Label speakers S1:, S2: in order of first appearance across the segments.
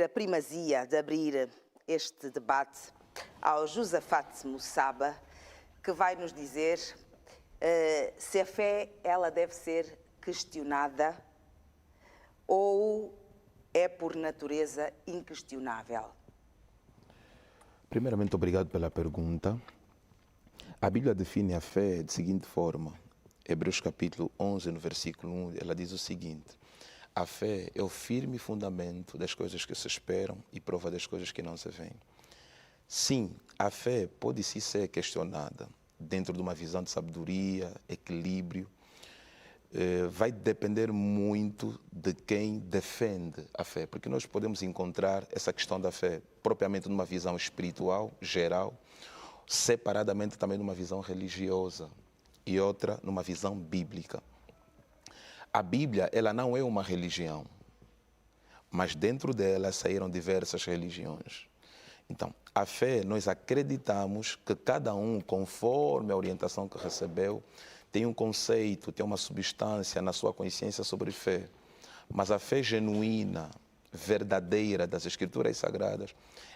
S1: a primazia de abrir este debate ao Josafat Mussaba, que vai nos dizer se a fé ela deve ser questionada ou é por natureza inquestionável.
S2: Primeiramente, obrigado pela pergunta. A Bíblia define a fé de seguinte forma. Hebreus capítulo 11, no versículo 1, ela diz o seguinte: a fé é o firme fundamento das coisas que se esperam e prova das coisas que não se veem. Sim, a fé pode sim ser questionada dentro de uma visão de sabedoria, equilíbrio. Vai depender muito de quem defende a fé, porque nós podemos encontrar essa questão da fé propriamente numa visão espiritual, geral, separadamente também numa visão religiosa e outra numa visão bíblica. A Bíblia, ela não é uma religião, mas dentro dela saíram diversas religiões. Então, a fé, nós acreditamos que cada um, conforme a orientação que recebeu, tem um conceito, tem uma substância na sua consciência sobre fé. Mas a fé genuína, verdadeira das Escrituras Sagradas,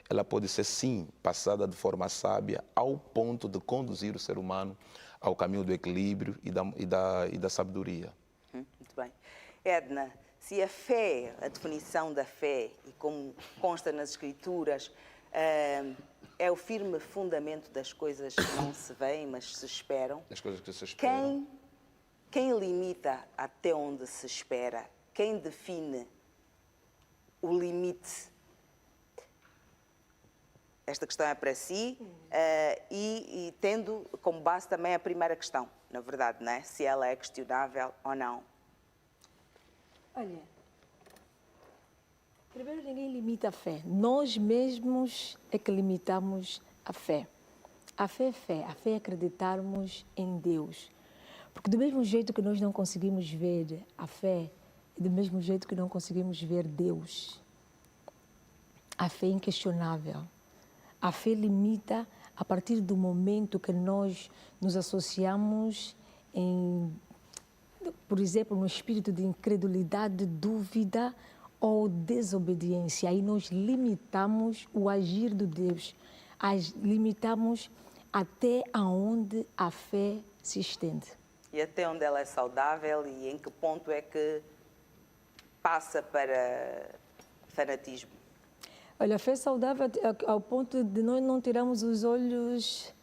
S2: ela pode ser, sim, passada de forma sábia ao ponto de conduzir o ser humano ao caminho do equilíbrio e da sabedoria.
S1: Muito bem. Edna, se a fé, a definição da fé, e como consta nas Escrituras, é o firme fundamento das coisas que não se veem, mas se esperam.
S2: Das coisas que se esperam.
S1: Quem limita até onde se espera? Quem define o limite? Esta questão é para si e tendo como base também a primeira questão, na verdade, não é? Se ela é questionável ou não.
S3: Olha, primeiro ninguém limita a fé. Nós mesmos é que limitamos a fé. A fé é fé. A fé é acreditarmos em Deus. Porque do mesmo jeito que nós não conseguimos ver a fé, do mesmo jeito que não conseguimos ver Deus. A fé é inquestionável. A fé limita a partir do momento que nós nos associamos por exemplo, no espírito de incredulidade, dúvida ou desobediência. Aí nós limitamos o agir de Deus. Limitamos até aonde a fé se estende.
S1: E até onde ela é saudável e em que ponto é que passa para fanatismo?
S3: Olha, a fé saudável ao ponto de nós não tirarmos os olhos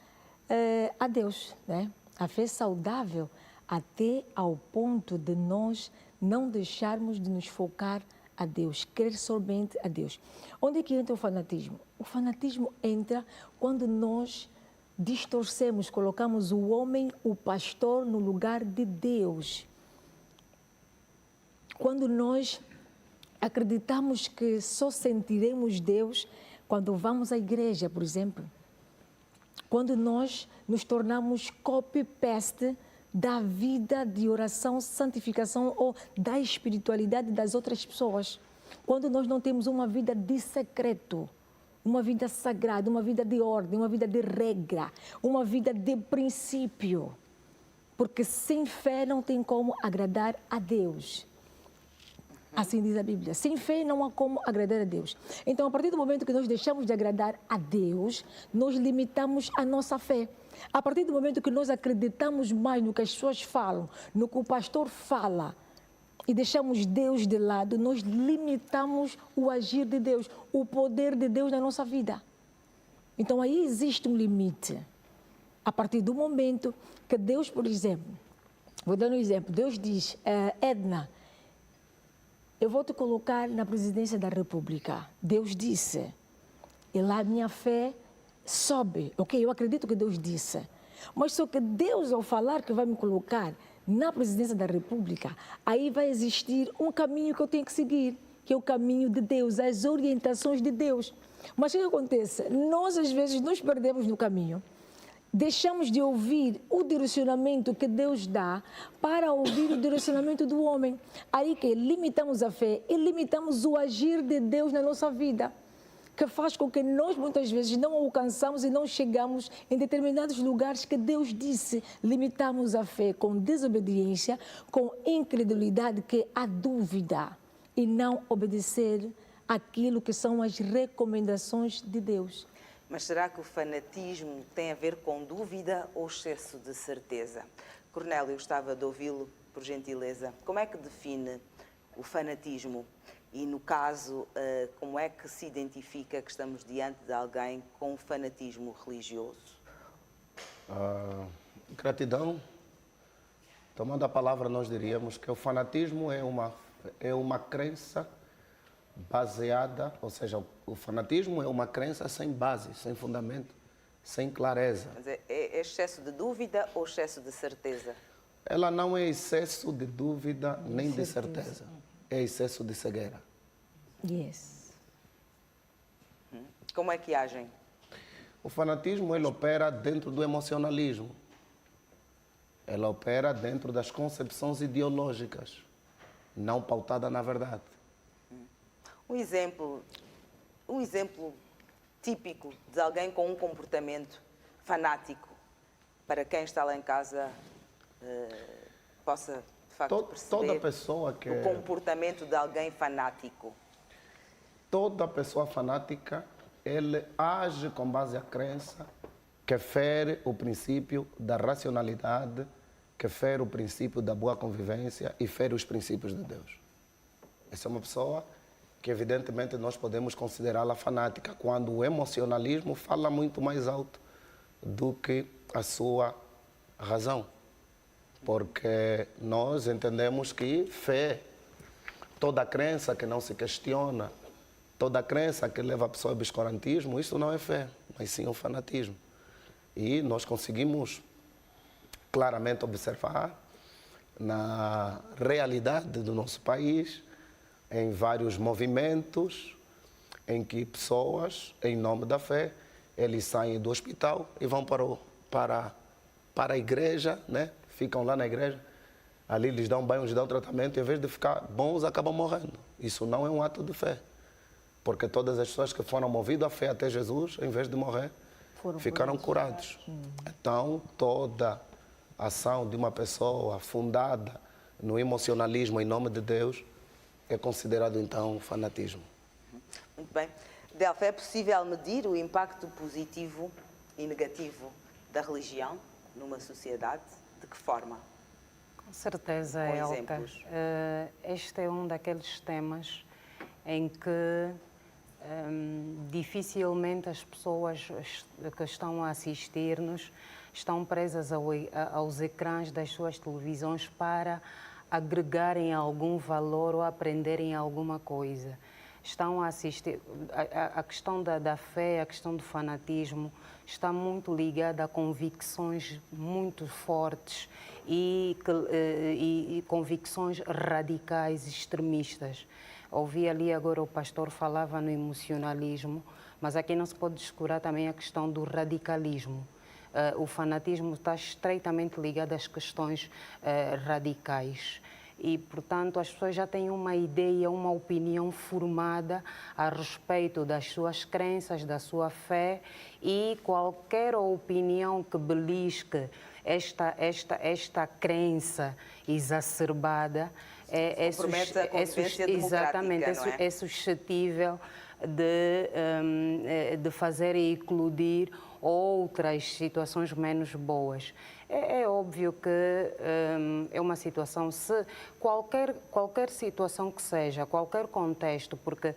S3: a Deus, né? A fé saudável até ao ponto de nós não deixarmos de nos focar a Deus, crer somente a Deus. Onde é que entra o fanatismo? O fanatismo entra quando nós distorcemos, colocamos o homem, o pastor, no lugar de Deus. Quando nós acreditamos que só sentiremos Deus quando vamos à igreja, por exemplo. Quando nós nos tornamos copy-paste da vida de oração, santificação ou da espiritualidade das outras pessoas. Quando nós não temos uma vida de secreto, uma vida sagrada, uma vida de ordem, uma vida de regra, uma vida de princípio. Porque sem fé não tem como agradar a Deus. Assim diz a Bíblia. Sem fé não há como agradar a Deus. Então, a partir do momento que nós deixamos de agradar a Deus, nós limitamos a nossa fé. A partir do momento que nós acreditamos mais no que as pessoas falam, no que o pastor fala, e deixamos Deus de lado, nós limitamos o agir de Deus, o poder de Deus na nossa vida. Então, aí existe um limite. A partir do momento que Deus, por exemplo, vou dar um exemplo, Deus diz, Edna, eu vou te colocar na presidência da República. Deus disse, e lá a minha fé sobe. Ok, eu acredito que Deus disse. Mas só que Deus, ao falar que vai me colocar na presidência da República, aí vai existir um caminho que eu tenho que seguir, que é o caminho de Deus, as orientações de Deus. Mas o que acontece? Nós, às vezes, nos perdemos no caminho. Deixamos de ouvir o direcionamento que Deus dá para ouvir o direcionamento do homem. Aí que limitamos a fé e limitamos o agir de Deus na nossa vida, que faz com que nós muitas vezes não alcançamos e não chegamos em determinados lugares que Deus disse. Limitamos a fé com desobediência, com incredulidade, que é a dúvida, e não obedecer aquilo que são as recomendações de Deus.
S1: Mas será que o fanatismo tem a ver com dúvida ou excesso de certeza? Cornélio, gostava de ouvi-lo, por gentileza. Como é que define o fanatismo? E, no caso, como é que se identifica que estamos diante de alguém com um fanatismo religioso?
S4: Gratidão. Tomando a palavra, nós diríamos que o fanatismo é uma crença baseada, ou seja, o fanatismo é uma crença sem base, sem fundamento, sem clareza.
S1: Mas é excesso de dúvida ou excesso de certeza?
S4: Ela não é excesso de dúvida nem de certeza, é excesso de cegueira.
S3: Yes.
S1: Como é que agem?
S4: O fanatismo, ele opera dentro do emocionalismo. Ela opera dentro das concepções ideológicas, não pautada na verdade.
S1: Um exemplo típico de alguém com um comportamento fanático, para quem está lá em casa possa, de facto, perceber
S4: Toda pessoa que...
S1: o comportamento de alguém fanático.
S4: Toda pessoa fanática, ele age com base à crença que fere o princípio da racionalidade, que fere o princípio da boa convivência e fere os princípios de Deus. Essa é uma pessoa que, evidentemente, nós podemos considerá-la fanática, quando o emocionalismo fala muito mais alto do que a sua razão. Porque nós entendemos que fé, toda crença que não se questiona, toda crença que leva a pessoa ao obscurantismo, isso não é fé, mas sim um fanatismo. E nós conseguimos claramente observar na realidade do nosso país, em vários movimentos, em que pessoas, em nome da fé, eles saem do hospital e vão para a igreja, né? Ficam lá na igreja, ali lhes dão banho, lhes dão tratamento, e em vez de ficar bons, acabam morrendo. Isso não é um ato de fé. Porque todas as pessoas que foram movidas à fé até Jesus, em vez de morrer, ficaram curados. Então, toda ação de uma pessoa fundada no emocionalismo em nome de Deus é considerado, então, fanatismo.
S1: Muito bem. Delfa, é possível medir o impacto positivo e negativo da religião numa sociedade? De que forma?
S5: Com certeza,
S1: Com
S5: Elka.
S1: exemplos.
S5: Este é um daqueles temas em que dificilmente as pessoas que estão a assistir-nos estão presas aos ecrãs das suas televisões para agregarem algum valor ou aprenderem alguma coisa. Estão a assistir. A questão da fé, a questão do fanatismo está muito ligada a convicções muito fortes e convicções radicais, extremistas. Ouvi ali agora o pastor falava no emocionalismo, mas aqui não se pode descurar também a questão do radicalismo. O fanatismo está estreitamente ligado às questões radicais. E, portanto, as pessoas já têm uma ideia, uma opinião formada a respeito das suas crenças, da sua fé, e qualquer opinião que belisque esta crença exacerbada é suscetível de fazer eclodir outras situações menos boas. É óbvio que é uma situação, se qualquer situação que seja, qualquer contexto, porque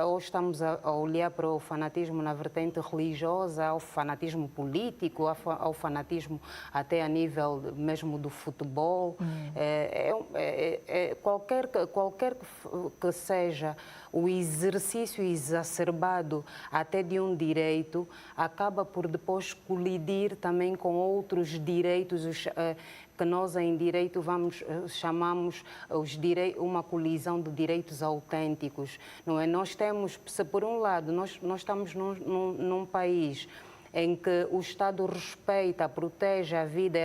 S5: ou estamos a olhar para o fanatismo na vertente religiosa, ao fanatismo político, ao fanatismo até a nível mesmo do futebol, qualquer que seja o exercício exacerbado até de um direito, acaba por depois colidir também com outros direitos que nós em direito chamamos uma colisão de direitos autênticos, não é? Nós temos, se por um lado nós estamos num país em que o Estado respeita, protege a vida e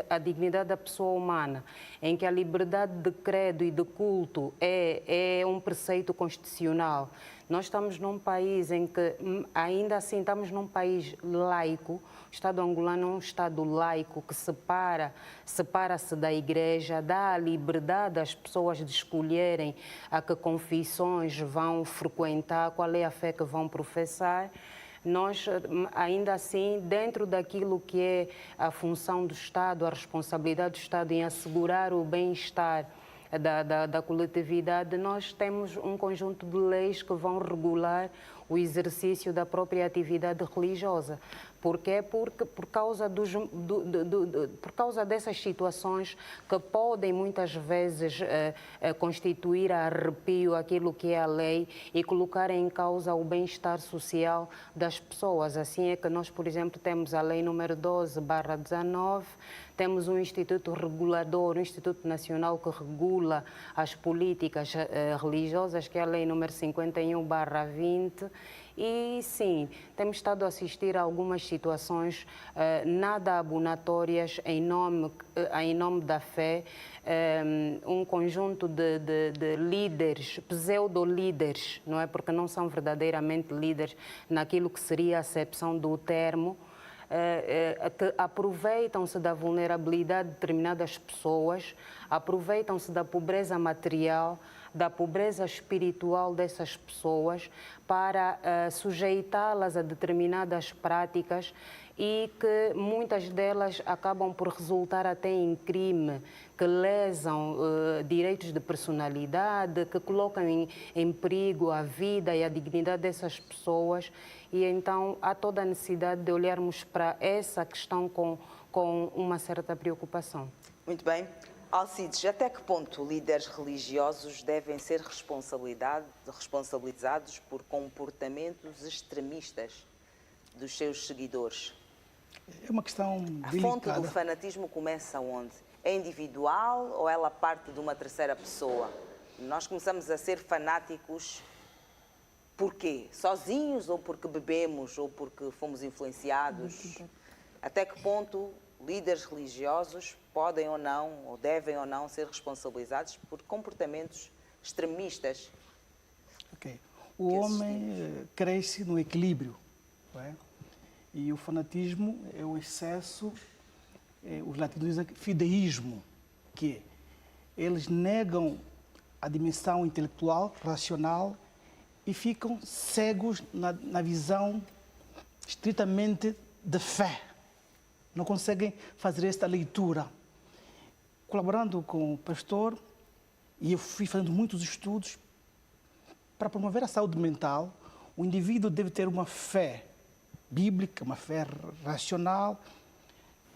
S5: a dignidade da pessoa humana, em que a liberdade de credo e de culto é um preceito constitucional. Nós estamos num país em que, ainda assim, estamos num país laico. O Estado angolano é um Estado laico que separa-se da Igreja, dá a liberdade às pessoas de escolherem a que confissões vão frequentar, qual é a fé que vão professar. Nós, ainda assim, dentro daquilo que é a função do Estado, a responsabilidade do Estado em assegurar o bem-estar da coletividade, nós temos um conjunto de leis que vão regular o exercício da própria atividade religiosa. Porquê? Porque por causa dessas situações que podem muitas vezes constituir a arrepio aquilo que é a lei e colocar em causa o bem-estar social das pessoas. Assim é que nós, por exemplo, temos a lei número 12/19, temos um instituto regulador, um Instituto Nacional que regula as políticas religiosas, que é a lei número 51/20. E sim, temos estado a assistir a algumas situações nada abonatórias em nome da fé, um conjunto de líderes, pseudo-líderes, não é? Porque não são verdadeiramente líderes naquilo que seria a acepção do termo, que aproveitam-se da vulnerabilidade de determinadas pessoas, aproveitam-se da pobreza material, da pobreza espiritual dessas pessoas para sujeitá-las a determinadas práticas e que muitas delas acabam por resultar até em crime, que lesam direitos de personalidade, que colocam em perigo a vida e a dignidade dessas pessoas. E então há toda a necessidade de olharmos para essa questão com uma certa preocupação.
S1: Muito bem. Alcides, até que ponto líderes religiosos devem ser responsabilizados por comportamentos extremistas dos seus seguidores?
S6: É uma questão delicada.
S1: A fonte do fanatismo começa onde? É individual ou ela parte de uma terceira pessoa? Nós começamos a ser fanáticos por quê? Sozinhos ou porque bebemos ou porque fomos influenciados? Até que ponto líderes religiosos podem ou não, ou devem ou não, ser responsabilizados por comportamentos extremistas?
S6: Okay. O homem cresce no equilíbrio, não é? E o fanatismo é o excesso, os latinos dizem fideísmo, que eles negam a dimensão intelectual, racional, e ficam cegos na visão estritamente de fé. Não conseguem fazer esta leitura. Colaborando com o pastor, e eu fui fazendo muitos estudos, para promover a saúde mental, o indivíduo deve ter uma fé bíblica, uma fé racional,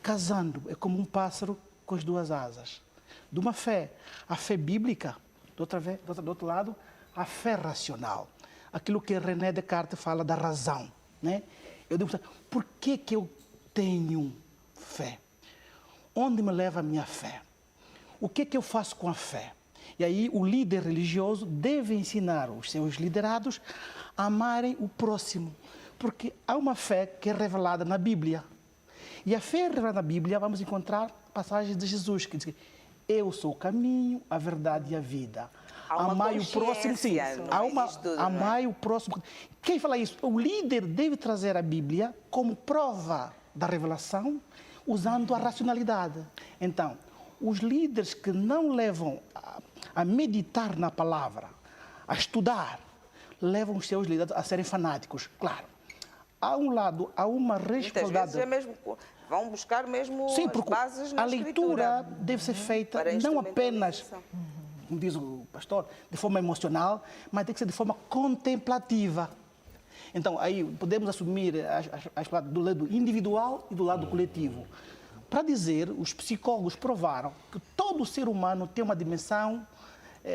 S6: casando. É como um pássaro com as duas asas. De uma fé, a fé bíblica, do outro lado, a fé racional. Aquilo que René Descartes fala da razão, né? Eu devo saber, por que eu tenho fé? Onde me leva a minha fé? O que eu faço com a fé? E aí o líder religioso deve ensinar os seus liderados a amarem o próximo, porque há uma fé que é revelada na Bíblia. E a fé revelada na Bíblia, vamos encontrar passagens de Jesus que diz que eu sou o caminho, a verdade e a vida. Amai o próximo, sim. Amai o próximo. Quem fala isso? O líder deve trazer a Bíblia como prova da revelação, usando a racionalidade. Então, os líderes que não levam a meditar na palavra, a estudar, levam os seus líderes a serem fanáticos. Claro, há um lado, há uma responsabilidade.
S1: Muitas vezes vão buscar mesmo as bases na
S6: a leitura deve ser feita não apenas, como diz o pastor, de forma emocional, mas tem que ser de forma contemplativa. Então, aí podemos assumir as partes do lado individual e do lado coletivo. Para dizer, os psicólogos provaram que todo ser humano tem uma dimensão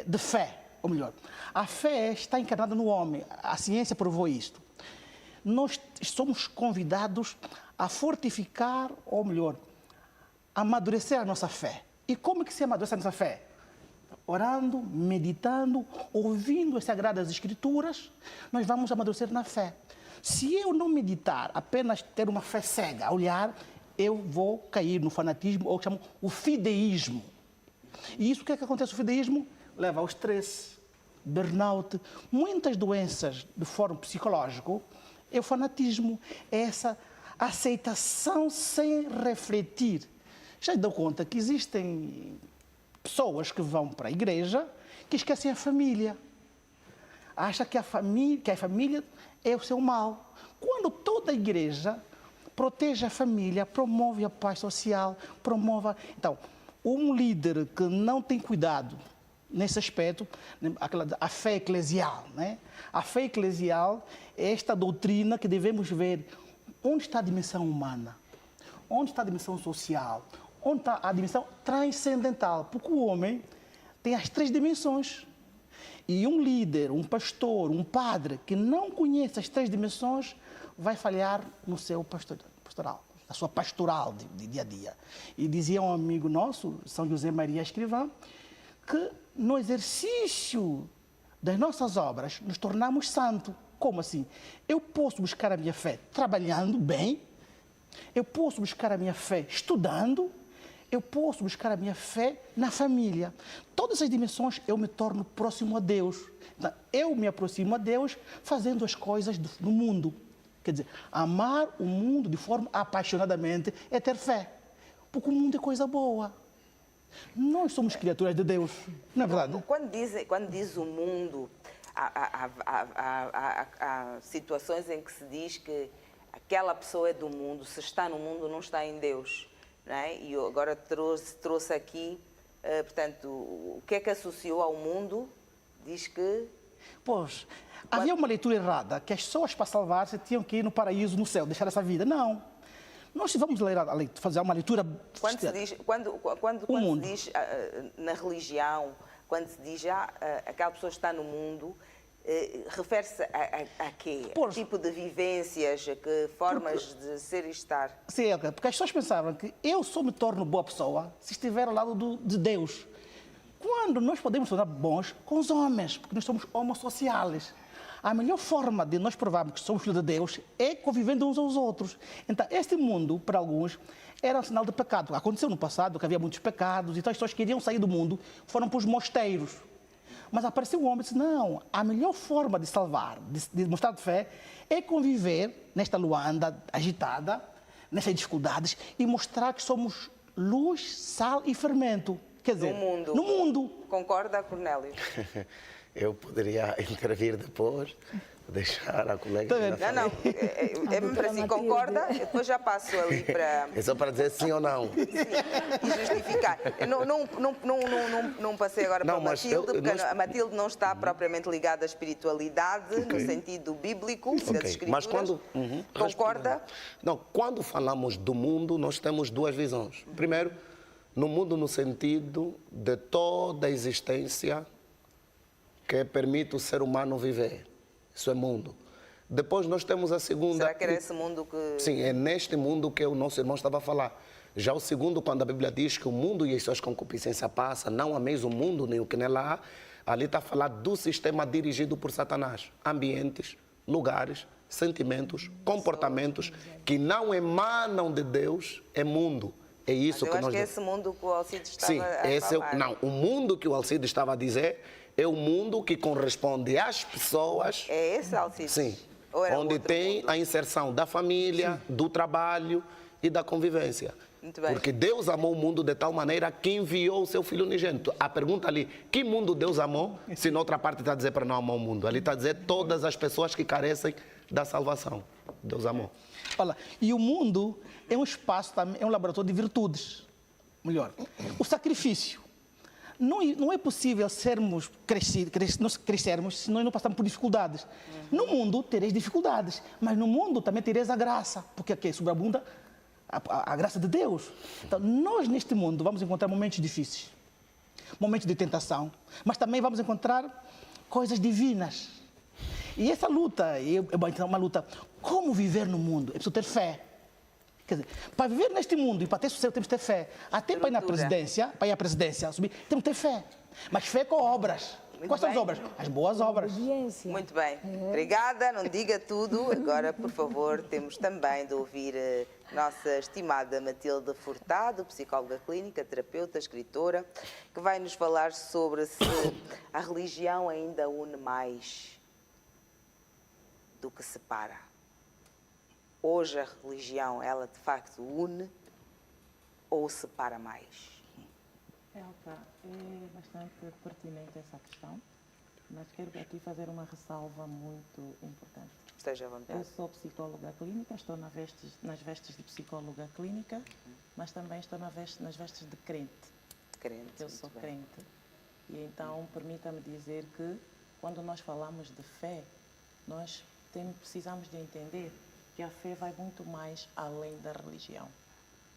S6: de fé, ou melhor, a fé está encarnada no homem, a ciência provou isto. Nós somos convidados a fortificar, ou melhor, amadurecer a nossa fé. E como que se amadurece a nossa fé? Orando, meditando, ouvindo as Sagradas Escrituras, nós vamos amadurecer na fé. Se eu não meditar, apenas ter uma fé cega, a olhar, eu vou cair no fanatismo, ou que chamam o fideísmo. E isso, o que é que acontece? O fideísmo leva ao estresse, burnout, muitas doenças de forma psicológica. É o fanatismo, é essa aceitação sem refletir. Já deu conta que existem pessoas que vão para a igreja que esquecem a família. Acha que a família é o seu mal. Quando toda a igreja protege a família, promove a paz social, promove... Então, um líder que não tem cuidado nesse aspecto, a fé eclesial, né? A fé eclesial é esta doutrina que devemos ver onde está a dimensão humana, onde está a dimensão social, onde está a dimensão transcendental, porque o homem tem as 3 dimensões. E um líder, um pastor, um padre que não conhece as 3 dimensões vai falhar no seu pastoral, na sua pastoral de dia a dia. E dizia um amigo nosso, São José Maria Escrivá, que no exercício das nossas obras nos tornamos santos. Como assim? Eu posso buscar a minha fé trabalhando bem, eu posso buscar a minha fé estudando, eu posso buscar a minha fé na família. Todas essas dimensões eu me torno próximo a Deus. Então, eu me aproximo a Deus fazendo as coisas do mundo. Quer dizer, amar o mundo de forma apaixonadamente é ter fé. Porque o mundo é coisa boa. Nós somos criaturas de Deus, não é verdade?
S1: Quando diz o mundo, há situações em que se diz que aquela pessoa é do mundo, se está no mundo, não está em Deus. Não é? E eu agora trouxe aqui, portanto, o que é que associou ao mundo? Diz que...
S6: Pois, havia uma leitura errada, que as pessoas para salvar-se tinham que ir no paraíso, no céu, deixar essa vida. Não. Nós vamos ler, fazer uma leitura...
S1: Quando se diz, se diz na religião, quando se diz aquela pessoa está no mundo, refere-se a quê? A que tipo de vivências, a que formas de ser e estar?
S6: Sim, porque as pessoas pensavam que eu só me torno boa pessoa se estiver ao lado de Deus. Quando nós podemos tornar bons com os homens, porque nós somos homossociais. A melhor forma de nós provarmos que somos filhos de Deus é convivendo uns aos outros. Então, este mundo, para alguns, era um sinal de pecado. Aconteceu no passado que havia muitos pecados, então as pessoas queriam sair do mundo, foram para os mosteiros. Mas apareceu um homem e disse, não, a melhor forma de salvar, de mostrar de fé, é conviver nesta Luanda agitada, nessas dificuldades, e mostrar que somos luz, sal e fermento. Quer dizer, no mundo.
S1: Concorda, Cornélio?
S4: Eu poderia intervir depois, deixar a colega...
S1: Não, é mesmo para si, concorda? Eu depois já passo ali para...
S4: É só para dizer sim ou não.
S1: Sim, e justificar. Não passei agora para a Matilde, porque a Matilde não está propriamente ligada à espiritualidade, no sentido bíblico das escrituras.
S4: Mas quando...
S1: Concorda?
S4: Não, quando falamos do mundo, nós temos 2 visões. Primeiro, no mundo no sentido de toda a existência que permite o ser humano viver. Isso é mundo. Depois nós temos a segunda...
S1: Será que era esse mundo que...
S4: Sim, é neste mundo que o nosso irmão estava a falar. Já o segundo, quando a Bíblia diz que o mundo e as suas concupiscências passam, não há mais o mundo nem o que nele há, ali está a falar do sistema dirigido por Satanás. Ambientes, lugares, sentimentos, comportamentos que não emanam de Deus, é mundo. É isso que nós...
S1: Eu acho que é esse mundo que o Alcides estava
S4: Sim,
S1: a falar.
S4: Não, o mundo que o Alcides estava a dizer é o mundo que corresponde às pessoas...
S1: É esse, Alcides?
S4: Sim, onde tem
S1: mundo?
S4: A inserção da família, do trabalho e da convivência.
S1: Muito bem.
S4: Porque Deus amou o mundo de tal maneira que enviou o seu Filho unigênito. A pergunta ali, que mundo Deus amou? Se na outra parte está a dizer para não amar o mundo. Ali está a dizer todas as pessoas que carecem da salvação. Deus amou.
S6: Olha, e o mundo é um espaço, é um laboratório de virtudes. Melhor, o sacrifício. Não é possível crescermos se nós não passarmos por dificuldades. No mundo tereis dificuldades, mas no mundo também tereis a graça, porque aqui sobreabunda a graça de Deus. Então, nós neste mundo vamos encontrar momentos difíceis, momentos de tentação, mas também vamos encontrar coisas divinas. E essa luta é uma luta, como viver no mundo? É preciso ter fé. Quer dizer, para viver neste mundo e para ter sucesso temos que ter fé. Até para ir à presidência, subir, temos que ter fé. Mas fé com obras. Quais são as obras? As boas obras.
S3: Obediência.
S1: Muito bem. Obrigada, não diga tudo. Agora, por favor, temos também de ouvir a nossa estimada Matilde Furtado, psicóloga clínica, terapeuta, escritora, que vai nos falar sobre se a religião ainda une mais do que separa. Hoje a religião, ela de facto une ou separa mais?
S7: Elka, é bastante pertinente essa questão, mas quero aqui fazer uma ressalva muito importante.
S1: Esteja à
S7: Eu
S1: vontade.
S7: sou psicóloga clínica, estou nas vestes de psicóloga clínica, mas também estou nas vestes de crente.
S1: Crente,
S7: Eu
S1: muito
S7: sou
S1: bem.
S7: crente. E então, permita-me dizer que, quando nós falamos de fé, nós precisamos de entender que a fé vai muito mais além da religião.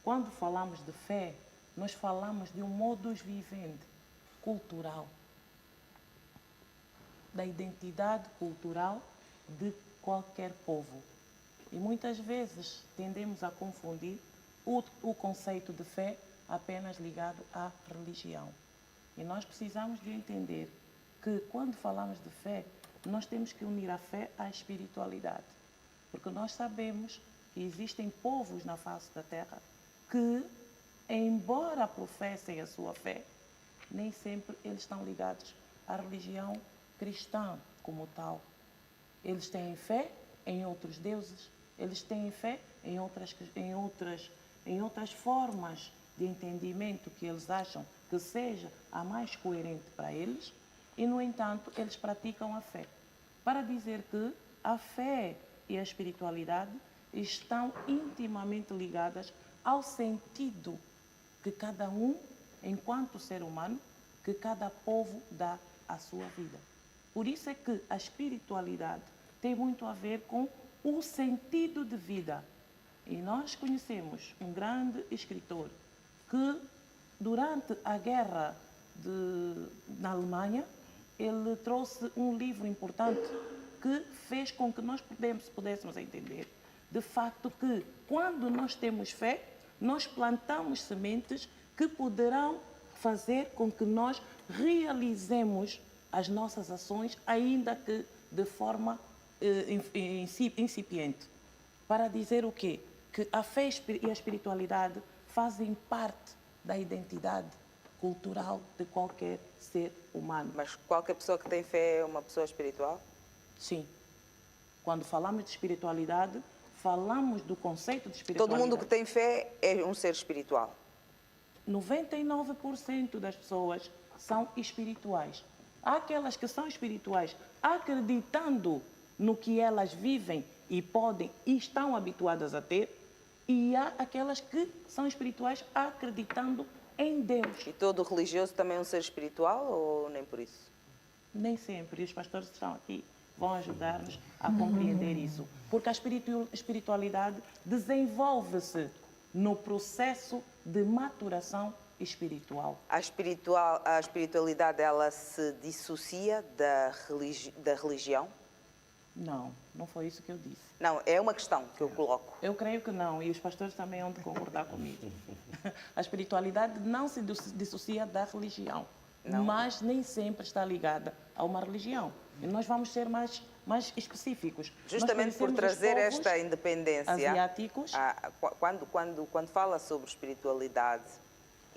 S7: Quando falamos de fé, nós falamos de um modus vivendi cultural, da identidade cultural de qualquer povo. E muitas vezes tendemos a confundir o conceito de fé apenas ligado à religião. E nós precisamos de entender que, quando falamos de fé, nós temos que unir a fé à espiritualidade. Porque nós sabemos que existem povos na face da terra que, embora professem a sua fé, nem sempre eles estão ligados à religião cristã como tal. Eles têm fé em outros deuses, eles têm fé em outras formas de entendimento que eles acham que seja a mais coerente para eles e, no entanto, eles praticam a fé. Para dizer que a fé e a espiritualidade estão intimamente ligadas ao sentido que cada um, enquanto ser humano, que cada povo dá à sua vida. Por isso é que a espiritualidade tem muito a ver com o sentido de vida. E nós conhecemos um grande escritor que, durante a guerra na Alemanha, ele trouxe um livro importante que fez com que nós pudéssemos entender, de facto, que quando nós temos fé, nós plantamos sementes que poderão fazer com que nós realizemos as nossas ações, ainda que de forma incipiente. Para dizer o quê? Que a fé e a espiritualidade fazem parte da identidade cultural de qualquer ser humano.
S1: Mas qualquer pessoa que tem fé é uma pessoa espiritual?
S7: Sim. Quando falamos de espiritualidade, falamos do conceito de espiritualidade.
S1: Todo mundo que tem fé é um ser espiritual.
S7: 99% das pessoas são espirituais. Há aquelas que são espirituais acreditando no que elas vivem e podem e estão habituadas a ter, e há aquelas que são espirituais acreditando em Deus.
S1: E todo religioso também é um ser espiritual ou nem por isso?
S7: Nem sempre. E os pastores que estão aqui vão ajudar-nos a compreender isso. Porque a espiritualidade desenvolve-se no processo de maturação espiritual.
S1: A espiritualidade, ela se dissocia da religião?
S7: Não, não foi isso que eu disse.
S1: Não, é uma questão que eu coloco.
S7: Eu creio que não, e os pastores também hão de concordar comigo. A espiritualidade não se dissocia da religião, mas nem sempre está ligada a uma religião. E nós vamos ser mais específicos.
S1: Justamente por trazer esta independência
S7: asiáticos.
S1: Quando fala sobre espiritualidade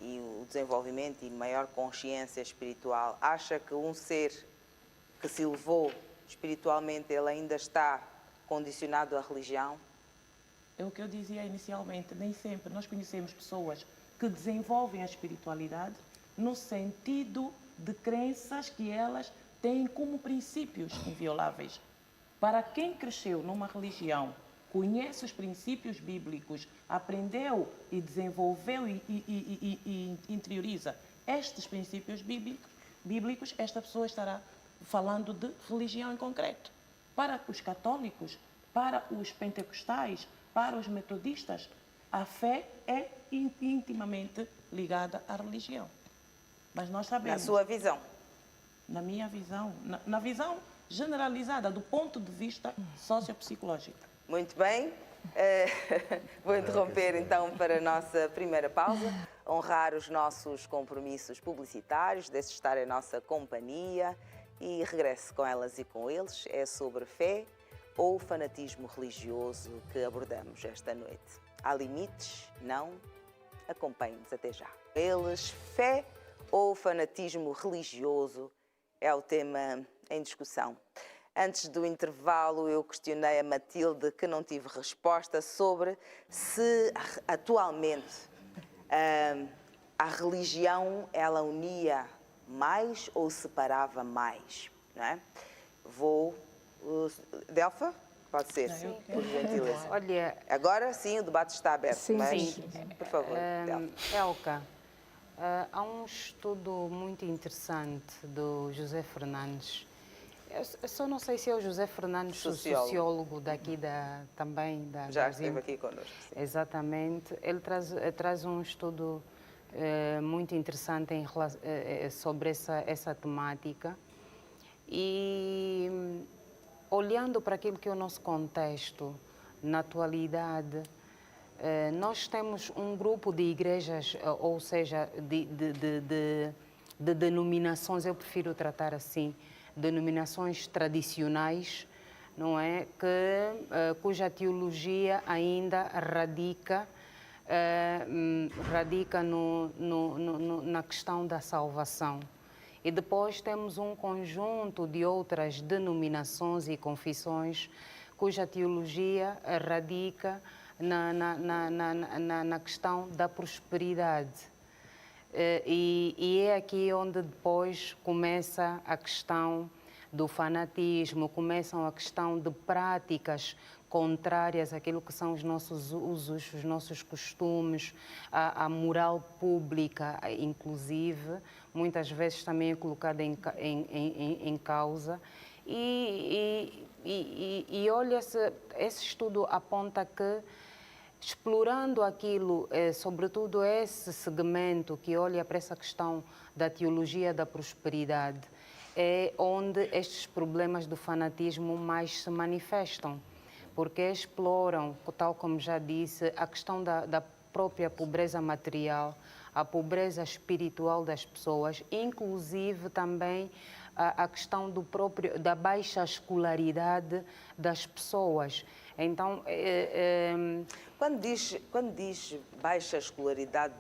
S1: e o desenvolvimento e maior consciência espiritual, acha que um ser que se elevou espiritualmente, ele ainda está condicionado à religião?
S7: É o que eu dizia inicialmente, nem sempre. Nós conhecemos pessoas que desenvolvem a espiritualidade no sentido de crenças que elas têm como princípios invioláveis. Para quem cresceu numa religião, conhece os princípios bíblicos, aprendeu e desenvolveu e interioriza estes princípios bíblicos, esta pessoa estará falando de religião em concreto. Para os católicos, para os pentecostais, para os metodistas, a fé é intimamente ligada à religião. Mas nós sabemos...
S1: Na sua visão?
S7: Na minha visão, na visão generalizada, do ponto de vista sociopsicológico.
S1: Muito bem. Vou interromper então para a nossa primeira pausa, honrar os nossos compromissos publicitários, deixe estar em nossa companhia e regresse com elas e com eles. É sobre fé ou fanatismo religioso que abordamos esta noite. Há limites? Não? Acompanhe-nos até já. Eles, fé ou fanatismo religioso é o tema em discussão. Antes do intervalo, eu questionei a Matilde, que não tive resposta, sobre se atualmente a religião ela unia mais ou separava mais, não é? Delfa? Pode ser, por gentileza.
S5: Olha,
S1: Agora sim, o debate está aberto,
S3: Sim,
S1: mas,
S3: sim.
S1: por favor, Delfa.
S5: Elka, há um estudo muito interessante do José Fernandes. Eu só não sei se é o José Fernandes, o sociólogo daqui também da
S1: Já esteve aqui connosco. Sim.
S5: Exatamente. Ele traz um estudo muito interessante sobre essa temática. E olhando para aquilo que é o nosso contexto, na atualidade, nós temos um grupo de igrejas, ou seja, de denominações, eu prefiro tratar assim, denominações tradicionais, não é? Cuja teologia ainda radica na questão da salvação. E depois temos um conjunto de outras denominações e confissões cuja teologia radica na questão da prosperidade. E é aqui onde depois começa a questão do fanatismo, começam a questão de práticas contrárias àquilo que são os nossos usos, os nossos costumes, a moral pública, inclusive, muitas vezes também é colocada em causa. E olha, esse estudo aponta que, explorando aquilo, sobretudo esse segmento que olha para essa questão da teologia da prosperidade, é onde estes problemas do fanatismo mais se manifestam, porque exploram, tal como já disse, a questão da própria pobreza material, a pobreza espiritual das pessoas, inclusive também a questão da baixa escolaridade das pessoas. Então,
S1: Quando diz baixa escolaridade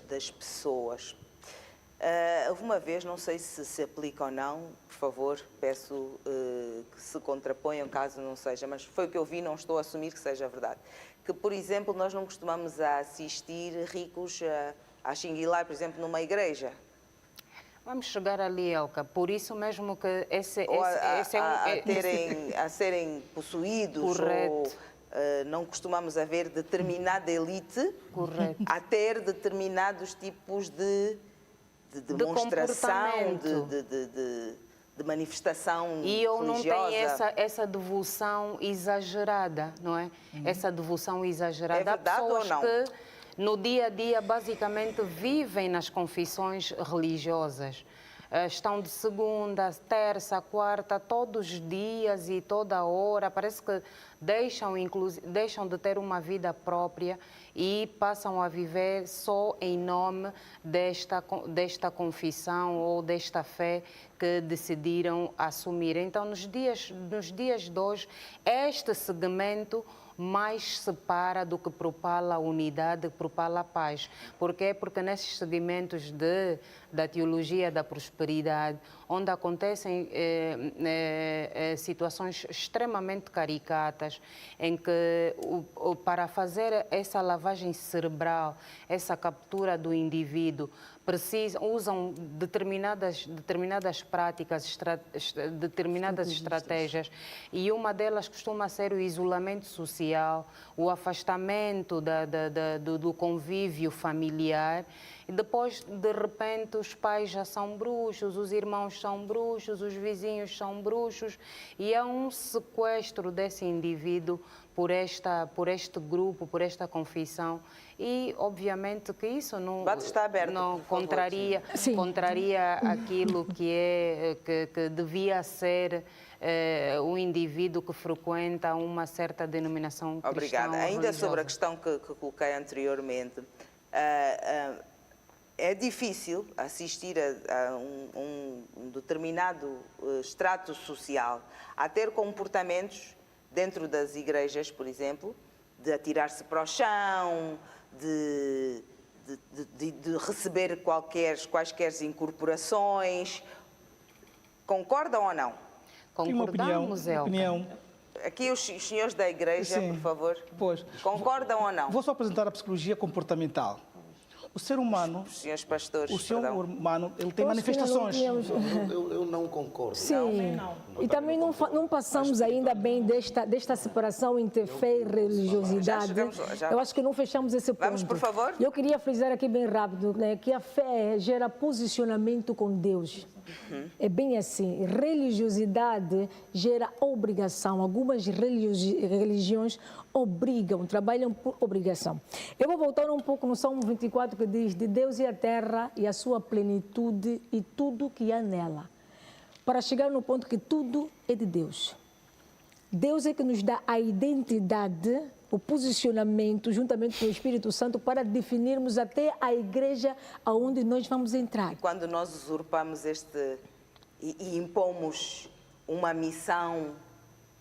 S1: das pessoas, houve uma vez, não sei se se aplica ou não, por favor, peço que se contraponham caso não seja, mas foi o que eu vi, não estou a assumir que seja verdade. Que, por exemplo, nós não costumamos assistir ricos a xinguilar, por exemplo, numa igreja.
S5: Vamos chegar ali, Elka. Por isso mesmo que
S1: a serem possuídos.
S5: Correto.
S1: Ou não costumamos haver determinada elite.
S5: Correto.
S1: A ter determinados tipos de demonstração, de manifestação
S5: e ou não
S1: religiosa.
S5: tem essa devoção exagerada, não é? Essa devoção exagerada.
S1: É verdade
S5: Há pessoas
S1: ou não?
S5: que no dia a dia basicamente vivem nas confissões religiosas. Estão de segunda, terça, quarta, todos os dias e toda hora. Parece que deixam de ter uma vida própria e passam a viver só em nome desta confissão ou desta fé que decidiram assumir. Então, nos dias de hoje, este segmento mais separa do que propala a unidade, propala a paz. Por quê? Porque nesses segmentos da teologia da prosperidade, onde acontecem situações extremamente caricatas, em que para fazer essa lavagem cerebral, essa captura do indivíduo, usam determinadas práticas, determinadas estratégias, e uma delas costuma ser o isolamento social, o afastamento do convívio familiar. E depois, de repente, os pais já são bruxos, os irmãos são bruxos, os vizinhos são bruxos, e há um sequestro desse indivíduo por este grupo, por esta confissão. E, obviamente, que isso não,
S1: Debate está aberto,
S5: não
S1: por favor.
S5: contraria aquilo que devia ser o indivíduo que frequenta uma certa denominação cristã.
S1: Obrigada.
S5: ou
S1: Ainda sobre a
S5: religiosa.
S1: questão que coloquei anteriormente, é difícil assistir a um determinado extrato social a ter comportamentos dentro das igrejas, por exemplo, de atirar-se para o chão, de receber quaisquer incorporações. Concordam ou não?
S6: Tenho uma
S5: Concordamos, Elka?
S6: opinião.
S1: Aqui os senhores da igreja,
S6: Sim.
S1: por favor.
S6: Pois.
S1: Concordam ou não?
S6: Vou só apresentar a psicologia comportamental. O ser humano,
S1: Os senhores pastores,
S6: o ser
S1: perdão.
S6: humano, ele tem
S3: Eu acho que ainda não
S6: manifestações.
S3: tínhamos-
S4: Eu não concordo.
S3: Sim, e também não passamos ainda bem desta separação entre fé e religiosidade.
S1: Já.
S3: Eu acho que não fechamos esse ponto.
S1: Vamos, por favor?
S3: Eu queria frisar aqui bem rápido, né, que a fé gera posicionamento com Deus. É bem assim. Religiosidade gera obrigação. Algumas religiões obrigam, trabalham por obrigação. Eu vou voltar um pouco no Salmo 24 que diz: de Deus e a terra e a sua plenitude e tudo que há nela. Para chegar no ponto que tudo é de Deus. Deus é que nos dá a identidade, o posicionamento, juntamente com o Espírito Santo, para definirmos até a igreja aonde nós vamos entrar.
S1: Quando nós usurpamos e impomos uma missão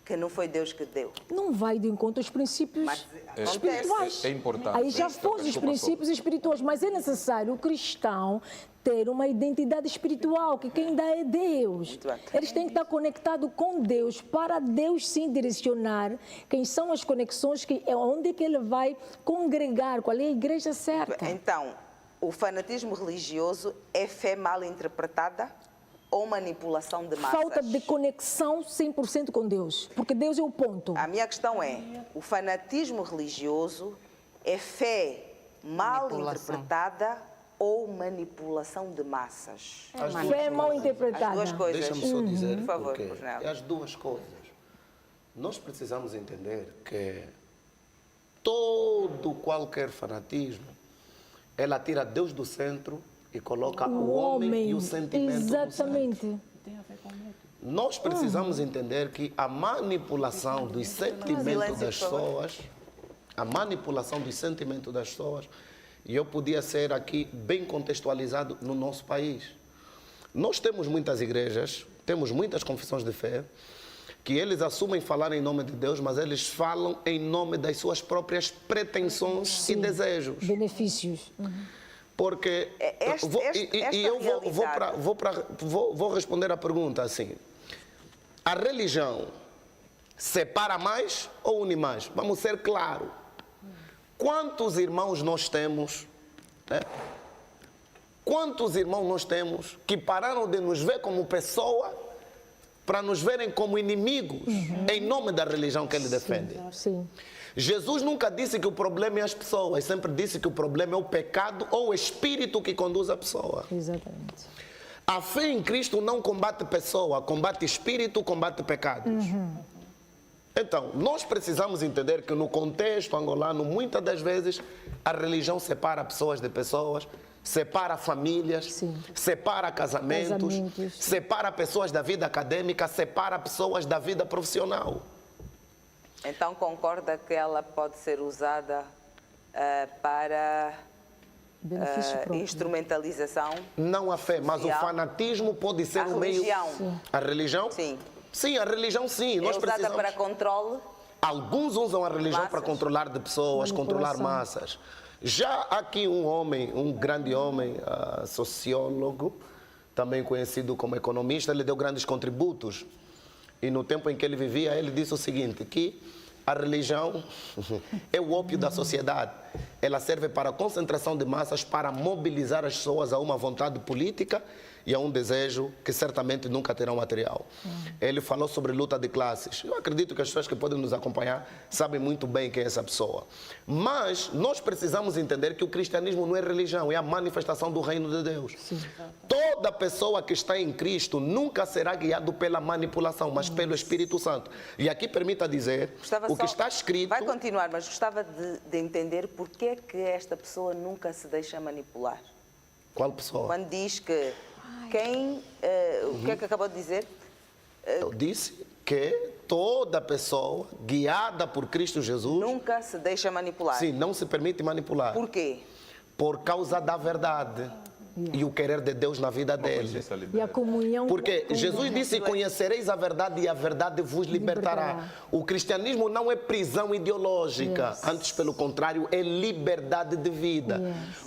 S1: que não foi Deus que deu.
S3: Não vai de encontro aos princípios
S1: Mas
S3: espirituais.
S2: é importante.
S3: Aí já
S2: Desculpa,
S3: foram os princípios espirituais, mas é necessário o cristão ter uma identidade espiritual, que quem dá é Deus.
S1: Muito bem.
S3: Eles têm que estar conectados com Deus, para Deus sim direcionar quem são as conexões, onde é que ele vai congregar, qual é a igreja certa.
S1: Então, o fanatismo religioso é fé mal interpretada ou manipulação de massas?
S3: Falta de conexão 100% com Deus, porque Deus é o ponto.
S1: A minha questão é, o fanatismo religioso é fé mal
S5: Manipulação.
S1: interpretada ou manipulação de massas?
S3: Fé mal interpretada.
S1: As duas coisas.
S4: Deixa-me só dizer,
S1: Por favor,
S4: porque
S1: Cornélio.
S4: é as duas coisas. Nós precisamos entender que qualquer fanatismo, ela tira Deus do centro e coloca o homem e o sentimento no centro.
S3: Exatamente.
S4: Nós precisamos entender que a manipulação dos sentimentos das pessoas, e eu podia ser aqui bem contextualizado no nosso país. Nós temos muitas igrejas, temos muitas confissões de fé, que eles assumem falar em nome de Deus, mas eles falam em nome das suas próprias pretensões e desejos.
S3: Benefícios.
S4: Porque vou responder a pergunta assim: a religião separa mais ou une mais? Vamos ser claros. Quantos irmãos nós temos, né? Quantos irmãos nós temos que pararam de nos ver como pessoa para nos verem como inimigos em nome da religião que ele defende?
S3: Sim.
S4: Jesus nunca disse que o problema é as pessoas, sempre disse que o problema é o pecado ou o espírito que conduz a pessoa.
S3: Exatamente.
S4: A fé em Cristo não combate pessoa, combate espírito, combate pecados. Então, nós precisamos entender que no contexto angolano, muitas das vezes, a religião separa pessoas de pessoas, separa famílias,
S3: Sim.
S4: separa casamentos,
S3: Casamentos.
S4: separa pessoas da vida acadêmica, separa pessoas da vida profissional.
S1: Então concorda que ela pode ser usada para
S3: Benefício próprio.
S1: instrumentalização?
S4: Não a fé, mas o
S1: social?
S4: fanatismo pode ser
S1: A
S4: um meio...
S1: religião?
S4: A religião?
S1: Sim.
S4: Sim, a religião sim.
S1: É
S4: Nós
S1: usada
S4: precisamos...
S1: para controle?
S4: Alguns usam a religião
S1: Massas.
S4: para controlar de pessoas, controlar
S3: Manipulação.
S4: massas. Já aqui um homem, um grande homem, sociólogo, também conhecido como economista, ele deu grandes contributos. E no tempo em que ele vivia, ele disse o seguinte, que a religião é o ópio da sociedade. Ela serve para a concentração de massas, para mobilizar as pessoas a uma vontade política e a um desejo que certamente nunca terão material. Ele falou sobre luta de classes. Eu acredito que as pessoas que podem nos acompanhar sabem muito bem quem é essa pessoa. Mas nós precisamos entender que o cristianismo não é religião, é a manifestação do reino de Deus. toda pessoa que está em Cristo nunca será guiado pela manipulação, mas pelo Espírito Santo. E aqui permita dizer o que está escrito.
S1: Vai continuar, mas gostava de entender porque é que esta pessoa nunca se deixa manipular.
S4: Qual pessoa?
S1: Quando diz que quem... o que é que acabou de dizer?
S4: Eu disse que toda pessoa guiada por Cristo Jesus
S1: Nunca se deixa manipular.
S4: sim, não se permite manipular.
S1: Por quê?
S4: Por causa da verdade e o querer de Deus na vida dele.
S2: Consciência
S3: E a
S2: liberta.
S3: comunhão.
S4: Porque
S3: com
S4: Jesus
S3: Deus.
S4: disse: conhecereis a verdade e a verdade vos libertará. O cristianismo não é prisão ideológica, antes, pelo contrário, é liberdade de vida.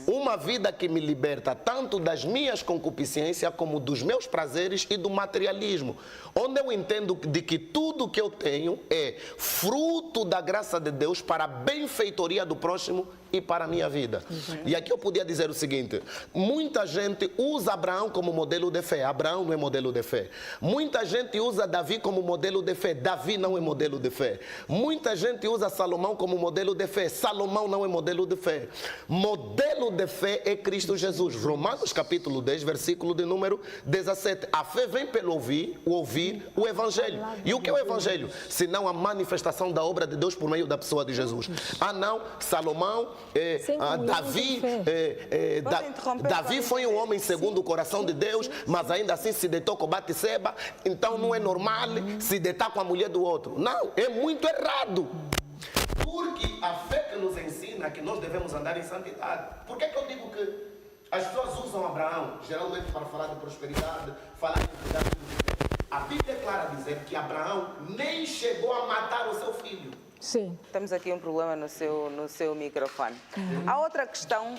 S4: Uma vida que me liberta tanto das minhas concupiscências como dos meus prazeres e do materialismo. Onde eu entendo de que tudo que eu tenho é fruto da graça de Deus para a benfeitoria do próximo e para a minha vida. E aqui eu podia dizer o seguinte: muita gente usa Abraão como modelo de fé. Abraão não é modelo de fé. Muita gente usa Davi como modelo de fé. Davi não é modelo de fé. Muita gente usa Salomão como modelo de fé. Salomão não é modelo de fé. Modelo de fé é Cristo Jesus. Romanos capítulo 10, versículo de número 17. A fé vem pelo ouvir o Evangelho. E o que é o Evangelho? Senão a manifestação da obra de Deus por meio da pessoa de Jesus. Ah não, Salomão, Davi, Davi foi um homem segundo o coração de Deus, mas ainda assim se deitou com Batseba, então não é normal se deitar com a mulher do outro. Não, é muito errado. Porque a fé que nos ensina que nós devemos andar em santidade. Por que eu digo que as pessoas usam Abraão, geralmente para falar de prosperidade, falar de cuidado de vida? A Bíblia é clara a dizer que Abraão nem chegou a matar o seu filho.
S3: Sim.
S1: Temos aqui um problema no seu microfone. Há outra questão,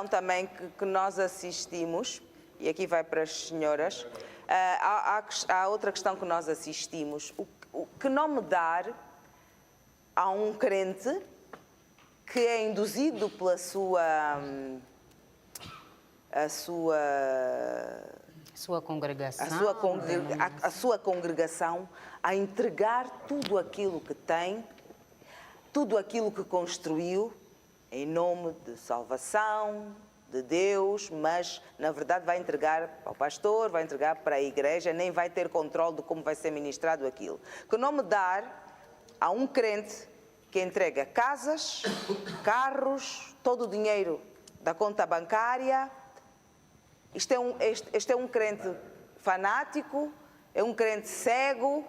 S1: também que nós assistimos, e aqui vai para as senhoras, há outra questão que nós assistimos. Que nome dar a um crente que é induzido pela sua congregação a entregar tudo aquilo que tem, tudo aquilo que construiu, em nome de salvação, de Deus, mas na verdade vai entregar ao pastor, vai entregar para a igreja, nem vai ter controle de como vai ser ministrado aquilo. Que nome dar a um crente que entrega casas, carros, todo o dinheiro da conta bancária? Este é um crente fanático, é um crente cego,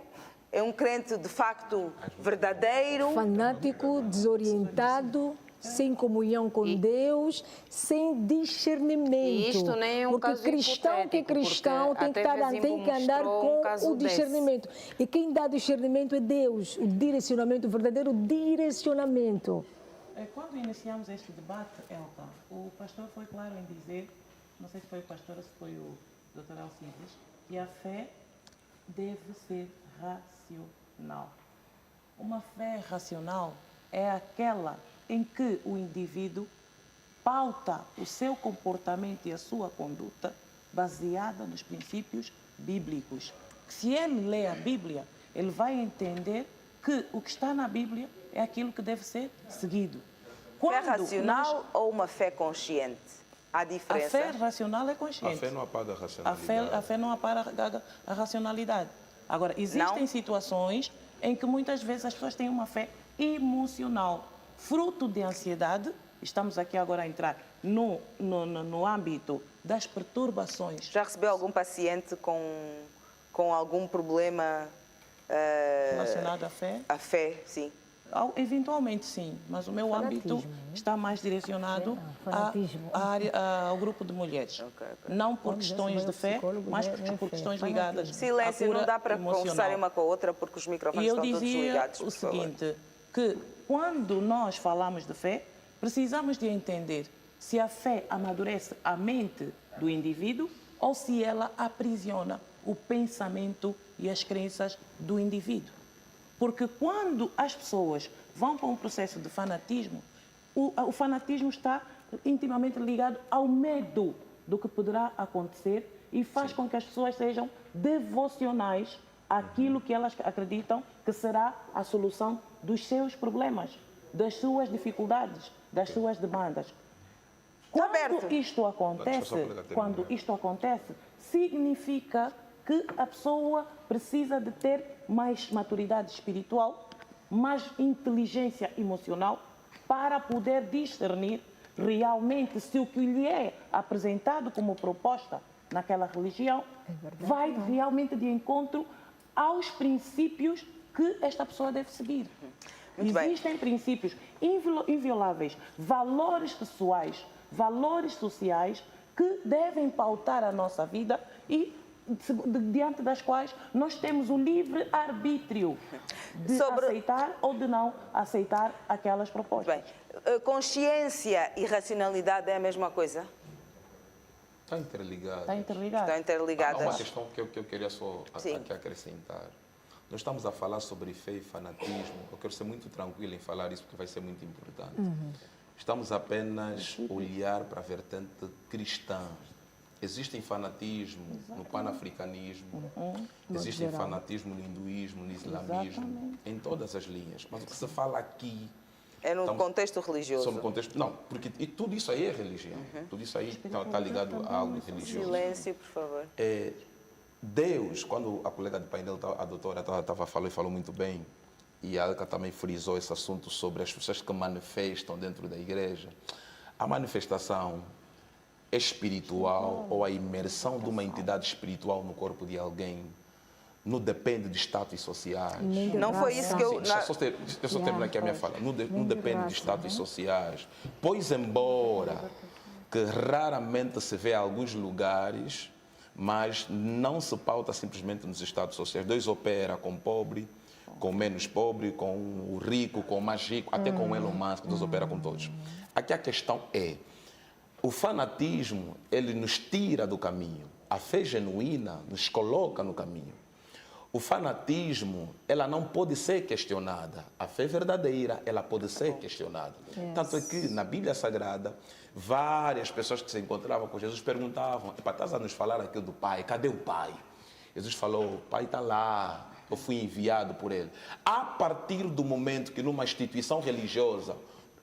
S1: é um crente de facto verdadeiro.
S3: Fanático, desorientado, sem comunhão com Deus, sem discernimento.
S5: E isto nem é um
S3: porque
S5: caso
S3: cristão que é cristão tem que andar com o discernimento. E quem dá discernimento é Deus, o direcionamento, o verdadeiro direcionamento.
S7: Quando iniciamos este debate, Elta, o pastor foi claro em dizer, não sei se foi o pastor ou se foi o Dr. Alcides, que a fé deve ser racional. Uma fé racional é aquela em que o indivíduo pauta o seu comportamento e a sua conduta baseada nos princípios bíblicos. Se ele lê a Bíblia, ele vai entender que o que está na Bíblia é aquilo que deve ser seguido.
S1: Fé racional ou uma fé consciente? Há diferença?
S7: A fé racional é consciente.
S2: A fé não apaga a racionalidade.
S7: A fé não apaga a racionalidade. Agora, existem situações em que muitas vezes as pessoas têm uma fé emocional, fruto de ansiedade. Estamos aqui agora a entrar no âmbito das perturbações.
S1: Já recebeu algum paciente com algum problema
S7: relacionado à fé?
S1: A fé, sim.
S7: Eventualmente sim, mas o meu âmbito está mais direcionado ao grupo de mulheres. Não por questões de fé, mas por questões ligadas
S1: Silêncio,
S7: à cura
S1: não dá para
S7: emocional.
S1: conversarem uma com a outra porque os microfones estão todos ligados.
S7: E eu dizia o seguinte, que quando nós falamos de fé, precisamos de entender se a fé amadurece a mente do indivíduo ou se ela aprisiona o pensamento e as crenças do indivíduo. Porque quando as pessoas vão para um processo de fanatismo, o fanatismo está intimamente ligado ao medo do que poderá acontecer e faz com que as pessoas sejam devocionais àquilo que elas acreditam que será a solução dos seus problemas, das suas dificuldades, das suas demandas.
S1: aberto.
S7: Quando isto acontece, significa que a pessoa precisa de ter mais maturidade espiritual, mais inteligência emocional para poder discernir realmente se o que lhe é apresentado como proposta naquela religião vai realmente de encontro aos princípios que esta pessoa deve seguir. Existem princípios invioláveis, valores pessoais, valores sociais que devem pautar a nossa vida e diante das quais nós temos o livre arbítrio de aceitar ou de não aceitar aquelas propostas.
S1: Bem, consciência e racionalidade é a mesma coisa?
S2: Está interligado.
S1: Estão interligadas.
S2: Há uma questão que eu queria só aqui acrescentar. Nós estamos a falar sobre fé e fanatismo. Eu quero ser muito tranquilo em falar isso, porque vai ser muito importante. Estamos apenas a olhar para a vertente cristã. Existem fanatismo no panafricanismo, existem fanatismo no hinduísmo, no islamismo, em todas as linhas. Mas o que se fala aqui...
S1: É no contexto religioso.
S2: Só no contexto, não, porque tudo isso aí é religião. Tudo isso aí está ligado a algo religioso.
S1: Silêncio, por favor.
S2: Deus, quando a colega de painel, a doutora, estava falando e falou muito bem, e a Alca também frisou esse assunto sobre as pessoas que manifestam dentro da igreja, a manifestação espiritual ou a imersão de uma entidade espiritual no corpo de alguém não depende de status sociais.
S1: Não foi isso que eu...
S2: Deixa eu só terminar aqui a minha fala. Não depende de status sociais. Pois, embora que raramente se vê em alguns lugares, mas não se pauta simplesmente nos status sociais. Deus opera com pobre, com menos pobre, com o rico, com o mais rico, até com o Elon Musk, Deus opera com todos. Aqui a questão é, o fanatismo, ele nos tira do caminho. A fé genuína nos coloca no caminho. O fanatismo, ela não pode ser questionada. A fé verdadeira, ela pode ser questionada. Tanto é que na Bíblia Sagrada, várias pessoas que se encontravam com Jesus perguntavam, estás a nos falar aqui do Pai, cadê o Pai? Jesus falou, o Pai está lá, eu fui enviado por Ele. A partir do momento que numa instituição religiosa,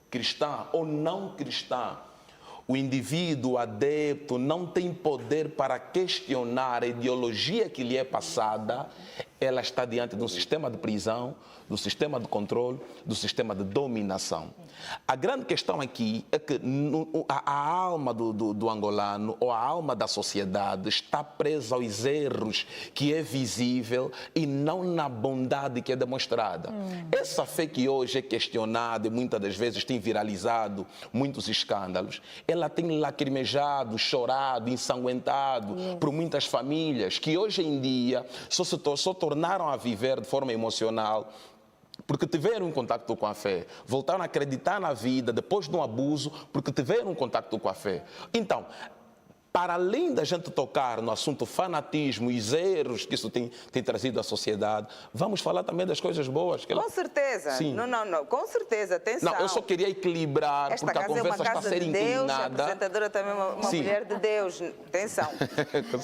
S2: cristã ou não cristã, o indivíduo adepto não tem poder para questionar a ideologia que lhe é passada, ela está diante de um sistema de prisão, do sistema de controle, do sistema de dominação. A grande questão aqui é que a alma do angolano ou a alma da sociedade está presa aos erros que é visível e não na bondade que é demonstrada. Essa fé que hoje é questionada e muitas das vezes tem viralizado muitos escândalos, ela tem lacrimejado, chorado, ensanguentado por muitas famílias que hoje em dia só tornaram a viver de forma emocional porque tiveram um contato com a fé, voltaram a acreditar na vida depois de um abuso, porque tiveram um contato com a fé. Então, para além da gente tocar no assunto fanatismo e os erros que isso tem trazido à sociedade, vamos falar também das coisas boas.
S1: Com certeza.
S2: Sim.
S1: Não, com certeza, atenção.
S2: Não, eu só queria equilibrar,
S1: esta
S2: porque a conversa está a ser inclinada.
S1: A apresentadora também é uma mulher de Deus. Atenção.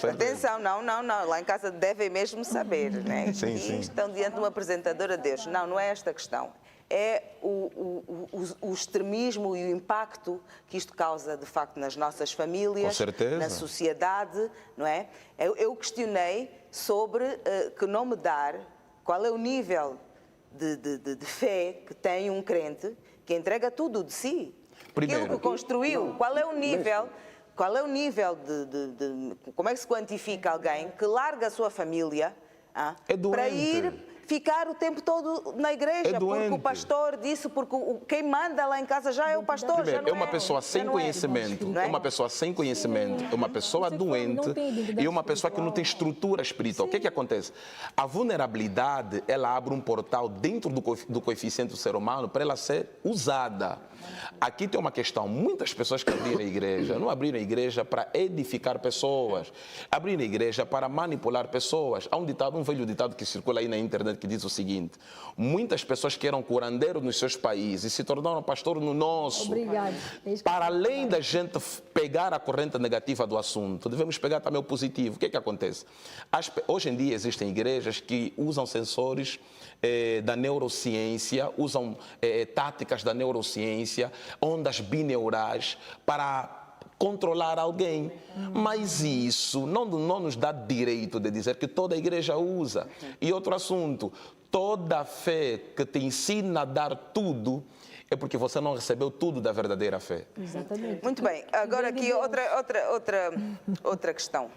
S1: Atenção, não. Lá em casa devem mesmo saber, né?
S2: Sim.
S1: Estão diante de uma apresentadora de Deus. Não é esta a questão. É o extremismo e o impacto que isto causa, de facto, nas nossas famílias, na sociedade, não é? Eu questionei sobre que nome dar, qual é o nível de fé que tem um crente que entrega tudo de si.
S2: Primeiro,
S1: aquilo que construiu, qual é o nível de como é que se quantifica alguém que larga a sua família para ir ficar o tempo todo na igreja, porque o pastor disse, porque quem manda lá em casa já é o pastor.
S2: Primeiro,
S1: já não
S2: é uma pessoa sem conhecimento, é uma pessoa sem conhecimento, é uma pessoa doente e uma pessoa que não tem estrutura espiritual. O que acontece? A vulnerabilidade, ela abre um portal dentro do coeficiente do ser humano para ela ser usada. Aqui tem uma questão, muitas pessoas que abriram a igreja, não abriram a igreja para edificar pessoas, abriram a igreja para manipular pessoas. Há um velho ditado que circula aí na internet que diz o seguinte: muitas pessoas que eram curandeiros nos seus países e se tornaram pastor no nosso.
S3: Obrigado.
S2: Para além da gente pegar a corrente negativa do assunto, devemos pegar também o positivo. O que acontece? Hoje em dia existem igrejas que usam sensores da neurociência, usam táticas da neurociência, ondas bineurais para controlar alguém. Mas isso não nos dá direito de dizer que toda a igreja usa. E outro assunto, toda fé que te ensina a dar tudo é porque você não recebeu tudo da verdadeira fé.
S3: Exatamente.
S1: Muito bem, agora aqui outra questão.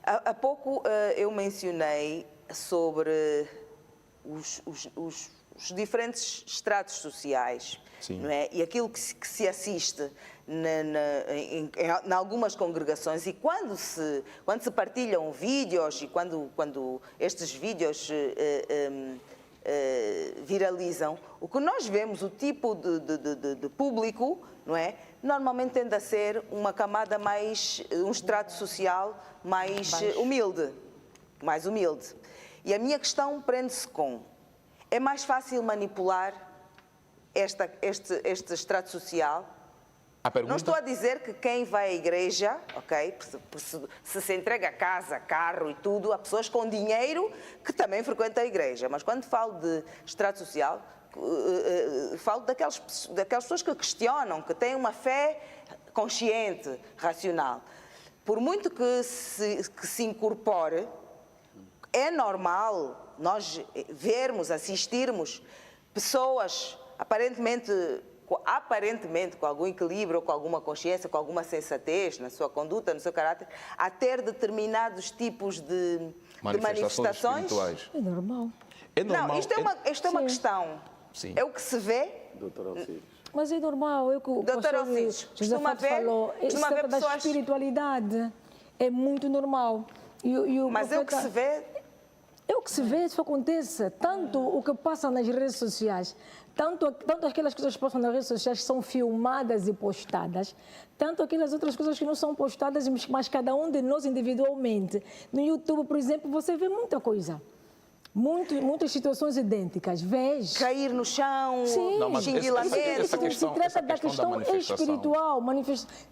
S1: Há pouco eu mencionei sobre os diferentes estratos sociais,
S2: Sim.
S1: não é? E aquilo que se assiste em algumas congregações, e quando se partilham vídeos e quando estes vídeos viralizam, o que nós vemos, o tipo de público, não é? Normalmente tende a ser uma camada um estrato social mais humilde. E a minha questão prende-se com: é mais fácil manipular este estrato social?
S2: A pergunta...
S1: Não estou a dizer que quem vai à igreja, ok, se entrega a casa, carro e tudo, há pessoas com dinheiro que também frequentam a igreja. Mas quando falo de estrato social, falo daquelas pessoas que questionam, que têm uma fé consciente, racional. Por muito que se incorpore, é normal nós vermos, assistirmos pessoas aparentemente com algum equilíbrio, com alguma consciência, com alguma sensatez na sua conduta, no seu caráter, a ter determinados tipos de manifestações.
S2: espirituais.
S3: É normal.
S2: É normal.
S1: Não, isto é uma
S3: Sim.
S1: questão.
S2: Sim.
S1: É o que se vê.
S3: Mas é normal, é o que o
S1: Doutor
S3: pastor
S1: Alcides,
S3: José
S1: costuma
S3: Fato falou. Isso
S1: ver
S3: da
S1: pessoas...
S3: espiritualidade é muito normal.
S1: Mas é o que se vê.
S3: É o que se vê, isso acontece. Tanto o que passa nas redes sociais, tanto aquelas coisas que passam nas redes sociais são filmadas e postadas, tanto aquelas outras coisas que não são postadas, mas cada um de nós individualmente. No YouTube, por exemplo, você vê muita coisa. Muitas situações idênticas. Vês?
S1: Cair no chão,
S3: Sim,
S2: Não, mas
S1: xinguilamento.
S2: essa questão-
S3: se trata
S2: essa
S3: da
S2: questão
S3: questão
S2: da manifestação.
S3: espiritual,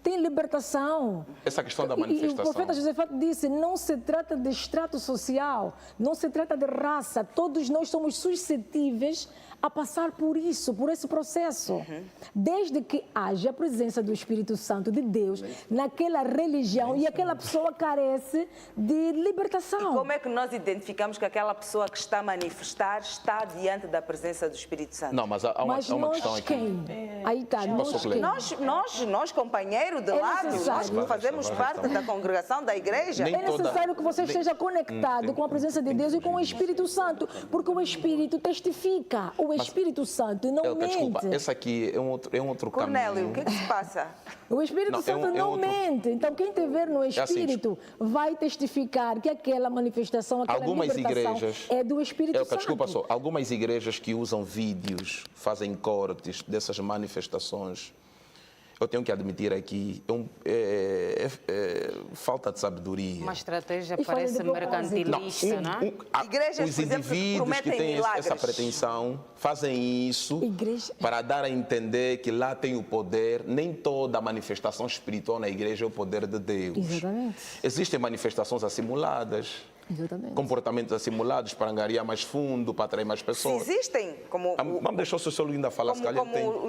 S3: tem libertação.
S2: Essa questão da
S3: E o
S2: manifestação.
S3: profeta José Fato disse, não se trata de extrato social, não se trata de raça, todos nós somos suscetíveis a passar por isso, por esse processo. Desde que haja a presença do Espírito Santo de Deus naquela religião e aquela pessoa carece de libertação.
S1: Como é que nós identificamos que aquela pessoa que está a manifestar está diante da presença do Espírito Santo?
S2: Não, mas há uma
S3: Mas
S2: uma
S3: nós
S2: questão aqui.
S3: quem? Aí está, nós
S2: Pastor
S3: quem?
S1: Nós companheiro de
S3: É
S1: lado, nós
S3: necessário.
S1: que fazemos parte da congregação da igreja,
S2: Nem
S3: É
S2: toda-
S3: necessário que você esteja conectado com a presença de Deus e com o Espírito Santo, porque o Espírito testifica, o Espírito Santo não
S2: Elka, desculpa,
S3: mente.
S2: esse aqui é um outro
S1: Cornélio, o
S2: caminho.
S1: que se passa?
S3: O Espírito
S2: Não,
S3: Santo
S2: é
S3: não
S2: outro-
S3: mente. Então, quem te ver no
S2: assim,
S3: Espírito vai testificar que aquela manifestação, aquela
S2: Algumas
S3: libertação
S2: igrejas...
S3: é do Espírito
S2: Elka,
S3: Santo.
S2: desculpa só. Algumas igrejas que usam vídeos, fazem cortes dessas manifestações, eu tenho que admitir aqui, falta de sabedoria.
S5: Uma estratégia
S3: E falem
S5: parece
S3: de propósito.
S5: mercantilista, não é?
S1: Igrejas,
S2: os
S1: por exemplo, que
S2: indivíduos que
S1: prometem
S2: têm
S1: milagres.
S2: essa pretensão fazem isso
S3: Igreja-
S2: para dar a entender que lá tem o poder. Nem toda manifestação espiritual na igreja é o poder de Deus.
S3: Exatamente.
S2: Existem manifestações assimuladas,
S3: Exatamente.
S2: comportamentos assimulados para angariar mais fundo, para atrair mais
S1: Se
S2: pessoas.
S1: existem, como
S2: Vamos deixar o seu ainda falar, se calhar tem algo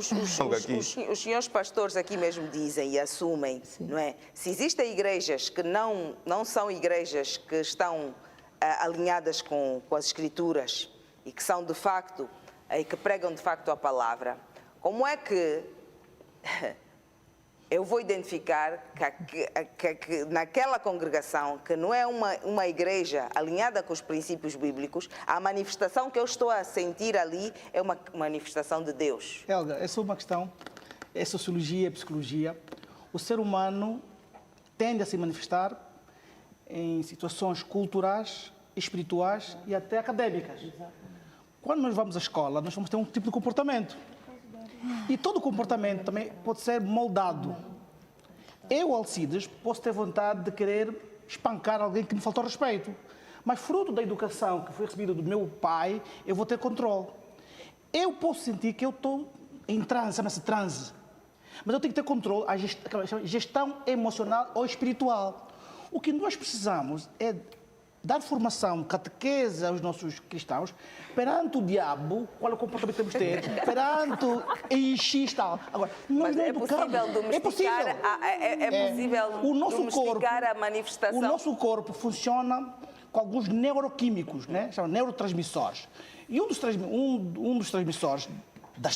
S2: aqui.
S1: os senhores pastores aqui mesmo dizem e assumem, não é? Se existem igrejas que não são igrejas que estão alinhadas com as Escrituras e que são de facto, e que pregam de facto a palavra, como é que eu vou identificar que naquela congregação, que não é uma igreja alinhada com os princípios bíblicos, a manifestação que eu estou a sentir ali é uma manifestação de Deus?
S6: Helga, essa é uma questão, é sociologia, é psicologia. O ser humano tende a se manifestar em situações culturais, espirituais e até acadêmicas. Quando nós vamos à escola, nós vamos ter um tipo de comportamento. E todo comportamento também pode ser moldado. Eu, Alcides, posso ter vontade de querer espancar alguém que me faltou respeito. Mas fruto da educação que foi recebida do meu pai, eu vou ter controle. Eu posso sentir que eu estou em transe, chama-se transe. Mas eu tenho que ter controle, a gestão emocional ou espiritual. O que nós precisamos é dar formação, catequese aos nossos cristãos perante o diabo, qual é o comportamento que temos de ter, perante e tal. Agora,
S1: Mas é possível domesticar, é possível
S6: o nosso
S1: domesticar
S6: corpo,
S1: a manifestação?
S6: O nosso corpo funciona com alguns neuroquímicos, né? Chamam neurotransmissores. E um dos transmissores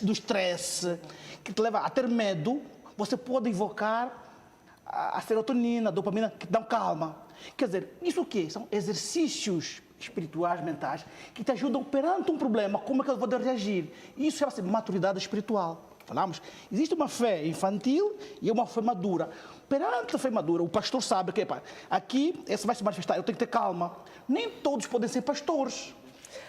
S6: do stress, que te leva a ter medo, você pode invocar a serotonina, a dopamina, que dão calma. Quer dizer, isso o quê? São exercícios espirituais, mentais, que te ajudam perante um problema, como é que eu vou reagir. Isso chama-se maturidade espiritual. Falamos, existe uma fé infantil e uma fé madura. Perante a fé madura, o pastor sabe que, aqui, esse vai se manifestar, eu tenho que ter calma. Nem todos podem ser pastores.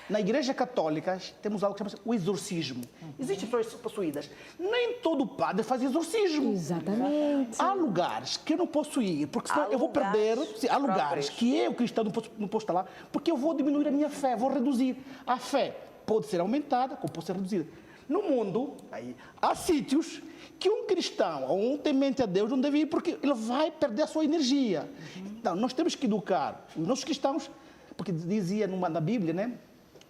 S6: Na Igreja Católica, temos algo que chama-se o exorcismo. Existem pessoas possuídas. Nem todo padre faz exorcismo.
S3: Exatamente.
S6: Há lugares que eu não posso ir, porque senão eu vou perder. Há lugares que eu, cristão, não posso estar lá, porque eu vou diminuir a minha fé, vou reduzir. A fé pode ser aumentada, como pode ser reduzida. No mundo, há sítios que um cristão ou um temente a Deus não deve ir, porque ele vai perder a sua energia. Então, nós temos que educar os nossos cristãos, porque dizia na Bíblia, né?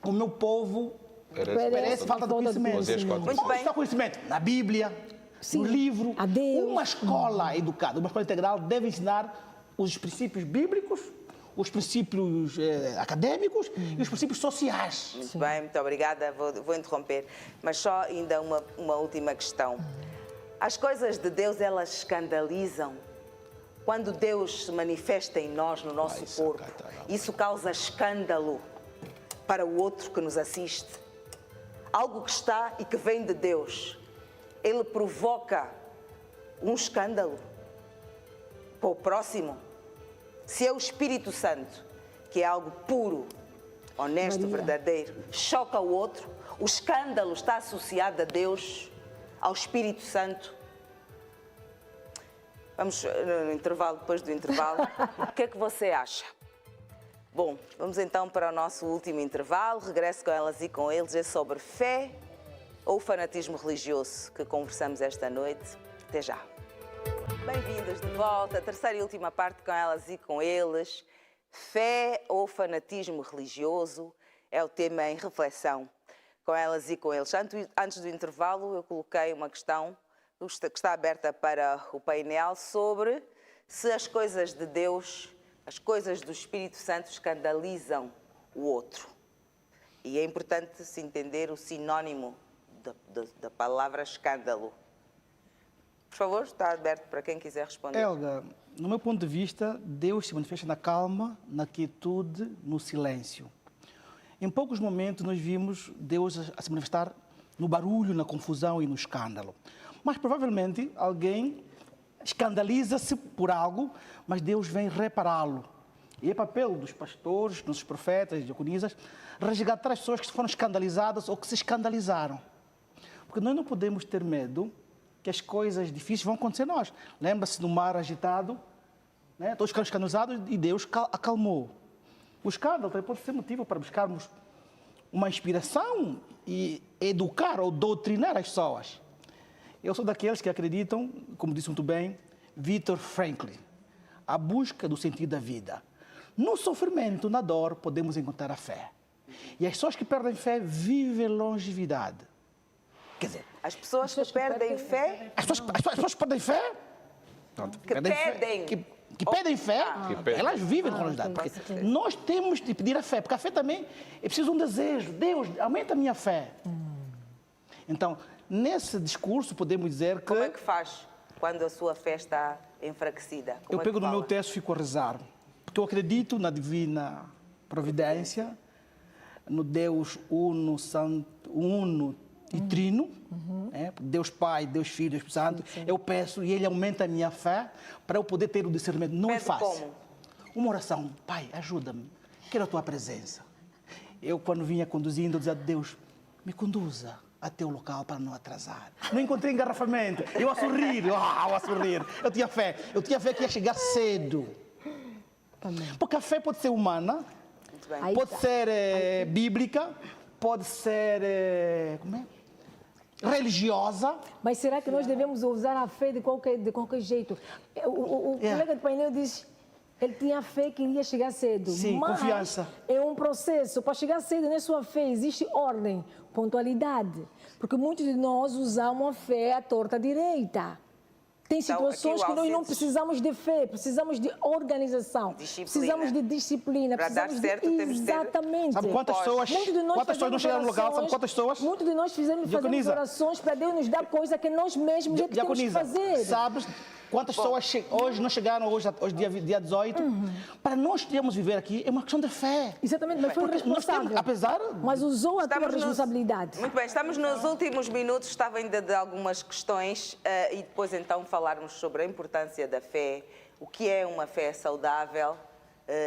S6: O meu povo perece falta de conhecimento.
S1: Muito
S6: Onde
S1: bem.
S6: está o conhecimento? Na Bíblia,
S3: Sim,
S6: no livro.
S3: a Deus.
S6: Uma escola educada, uma escola integral deve ensinar os princípios bíblicos, os princípios acadêmicos e os princípios sociais.
S1: Muito bem, muito obrigada. Vou interromper. Mas só ainda uma última questão. As coisas de Deus, elas escandalizam. Quando Deus se manifesta em nós, no nosso corpo, isso causa escândalo para o outro que nos assiste. Algo que está e que vem de Deus, ele provoca um escândalo para o próximo. Se é o Espírito Santo, que é algo puro, honesto, verdadeiro, choca o outro, o escândalo está associado a Deus, ao Espírito Santo. Vamos no intervalo, depois do intervalo. O que é que você acha? Bom, vamos então para o nosso último intervalo. Regresso com elas e com eles. É sobre fé ou fanatismo religioso que conversamos esta noite. Até já. Bem-vindos de volta. Terceira e última parte com elas e com eles. Fé ou fanatismo religioso é o tema em reflexão com elas e com eles. Antes do intervalo, eu coloquei uma questão que está aberta para o painel sobre se as coisas de Deus, as coisas do Espírito Santo escandalizam o outro. E é importante se entender o sinónimo da palavra escândalo. Por favor, está aberto para quem quiser responder.
S6: Helga, no meu ponto de vista, Deus se manifesta na calma, na quietude, no silêncio. Em poucos momentos nós vimos Deus a se manifestar no barulho, na confusão e no escândalo. Mas provavelmente alguém escandaliza-se por algo, mas Deus vem repará-lo. E é papel dos pastores, dos profetas, diaconisas, resgatar as pessoas que foram escandalizadas ou que se escandalizaram. Porque nós não podemos ter medo que as coisas difíceis vão acontecer a nós. Lembra-se do mar agitado, né? Todos ficaram escandalizados e Deus acalmou. O escândalo também pode ser motivo para buscarmos uma inspiração e educar ou doutrinar as pessoas. Eu sou daqueles que acreditam, como disse muito bem, Viktor Frankl, a busca do sentido da vida. No sofrimento, na dor, podemos encontrar a fé. E as pessoas que perdem fé vivem longevidade. Quer dizer,
S1: As pessoas que perdem fé,
S6: as pessoas que perdem fé,
S1: que pedem.
S6: que pedem fé, elas vivem longevidade. Porque nós temos de pedir a fé, porque a fé também é preciso um desejo. Deus, aumenta a minha fé. Então, nesse discurso, podemos dizer que...
S1: Como é que faz quando a sua fé está enfraquecida? Como
S6: Eu
S1: é que
S6: pego no meu
S1: fala?
S6: texto e fico a rezar. Porque eu acredito na divina providência, no Deus uno, santo, uno e trino. Deus Pai, Deus Filho, Deus Santo. Eu peço e Ele aumenta a minha fé para eu poder ter o discernimento. Não é
S1: Pede
S6: fácil.
S1: como?
S6: Uma oração. Pai, ajuda-me. Quero a Tua presença. Eu, quando vinha conduzindo, eu dizia a Deus, me conduza até o local para não atrasar. Não encontrei engarrafamento. Eu a sorrir, Eu tinha fé que ia chegar cedo. Porque a fé pode ser humana,
S1: Muito bem.
S3: Aí
S6: pode
S3: tá.
S6: ser bíblica, pode ser religiosa.
S3: Mas será que nós devemos usar a fé de qualquer jeito? O colega do painel diz Ele tinha fé que iria chegar cedo.
S6: Sim,
S3: mas
S6: confiança.
S3: é um processo. Para chegar cedo na sua fé existe ordem, pontualidade. Porque muitos de nós usamos a fé à torta à direita. Tem
S1: Então,
S3: situações
S1: aqui o
S3: que nós não
S1: Alcides-
S3: precisamos de fé, precisamos de organização,
S1: Disciplina.
S3: precisamos de disciplina,
S1: Para dar
S3: precisamos
S1: certo,
S3: de...
S1: temos de ter-
S3: Exatamente.
S6: Sabe quantas pessoas,
S3: Muitos de nós
S6: quantas pessoas não
S3: fazemos
S6: chegaram no local? Sabe
S3: orações,
S6: quantas pessoas?
S3: Muitos de nós fazemos
S6: Diaconisa.
S3: orações para Deus nos dar coisa que nós mesmos é que temos que
S6: Diaconisa,
S3: fazer.
S6: sabes quantas pessoas hoje não chegaram, hoje dia 18? Para nós termos viver aqui é uma questão de fé.
S3: Exatamente, mas foi
S6: Porque nós
S3: responsável.
S6: temos, apesar...
S3: Mas usou a tua
S1: Estamos nos-
S3: responsabilidade.
S1: Muito bem, estamos nos últimos minutos, estava ainda de algumas questões e depois então falarmos sobre a importância da fé, o que é uma fé saudável,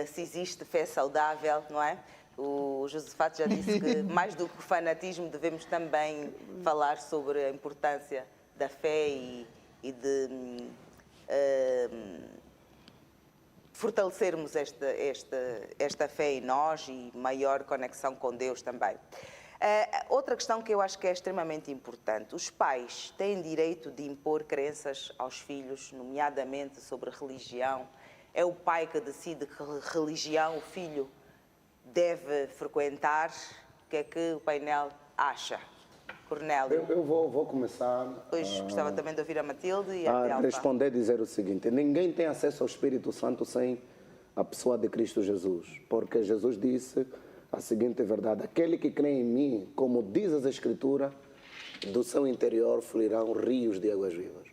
S1: se existe fé saudável, não é? O Josefato já disse que mais do que o fanatismo devemos também falar sobre a importância da fé e de fortalecermos esta fé em nós e maior conexão com Deus também. Outra questão que eu acho que é extremamente importante. Os pais têm direito de impor crenças aos filhos, nomeadamente sobre religião. É o pai que decide que religião o filho deve frequentar. O que é que o painel acha? Cornélio.
S4: Eu vou começar
S1: Depois gostava também de ouvir a Matilde e a
S4: a
S1: Delfa.
S4: responder e dizer o seguinte: ninguém tem acesso ao Espírito Santo sem a pessoa de Cristo Jesus, porque Jesus disse a seguinte verdade: aquele que crê em mim, como diz as Escrituras, do seu interior fluirão rios de águas vivas.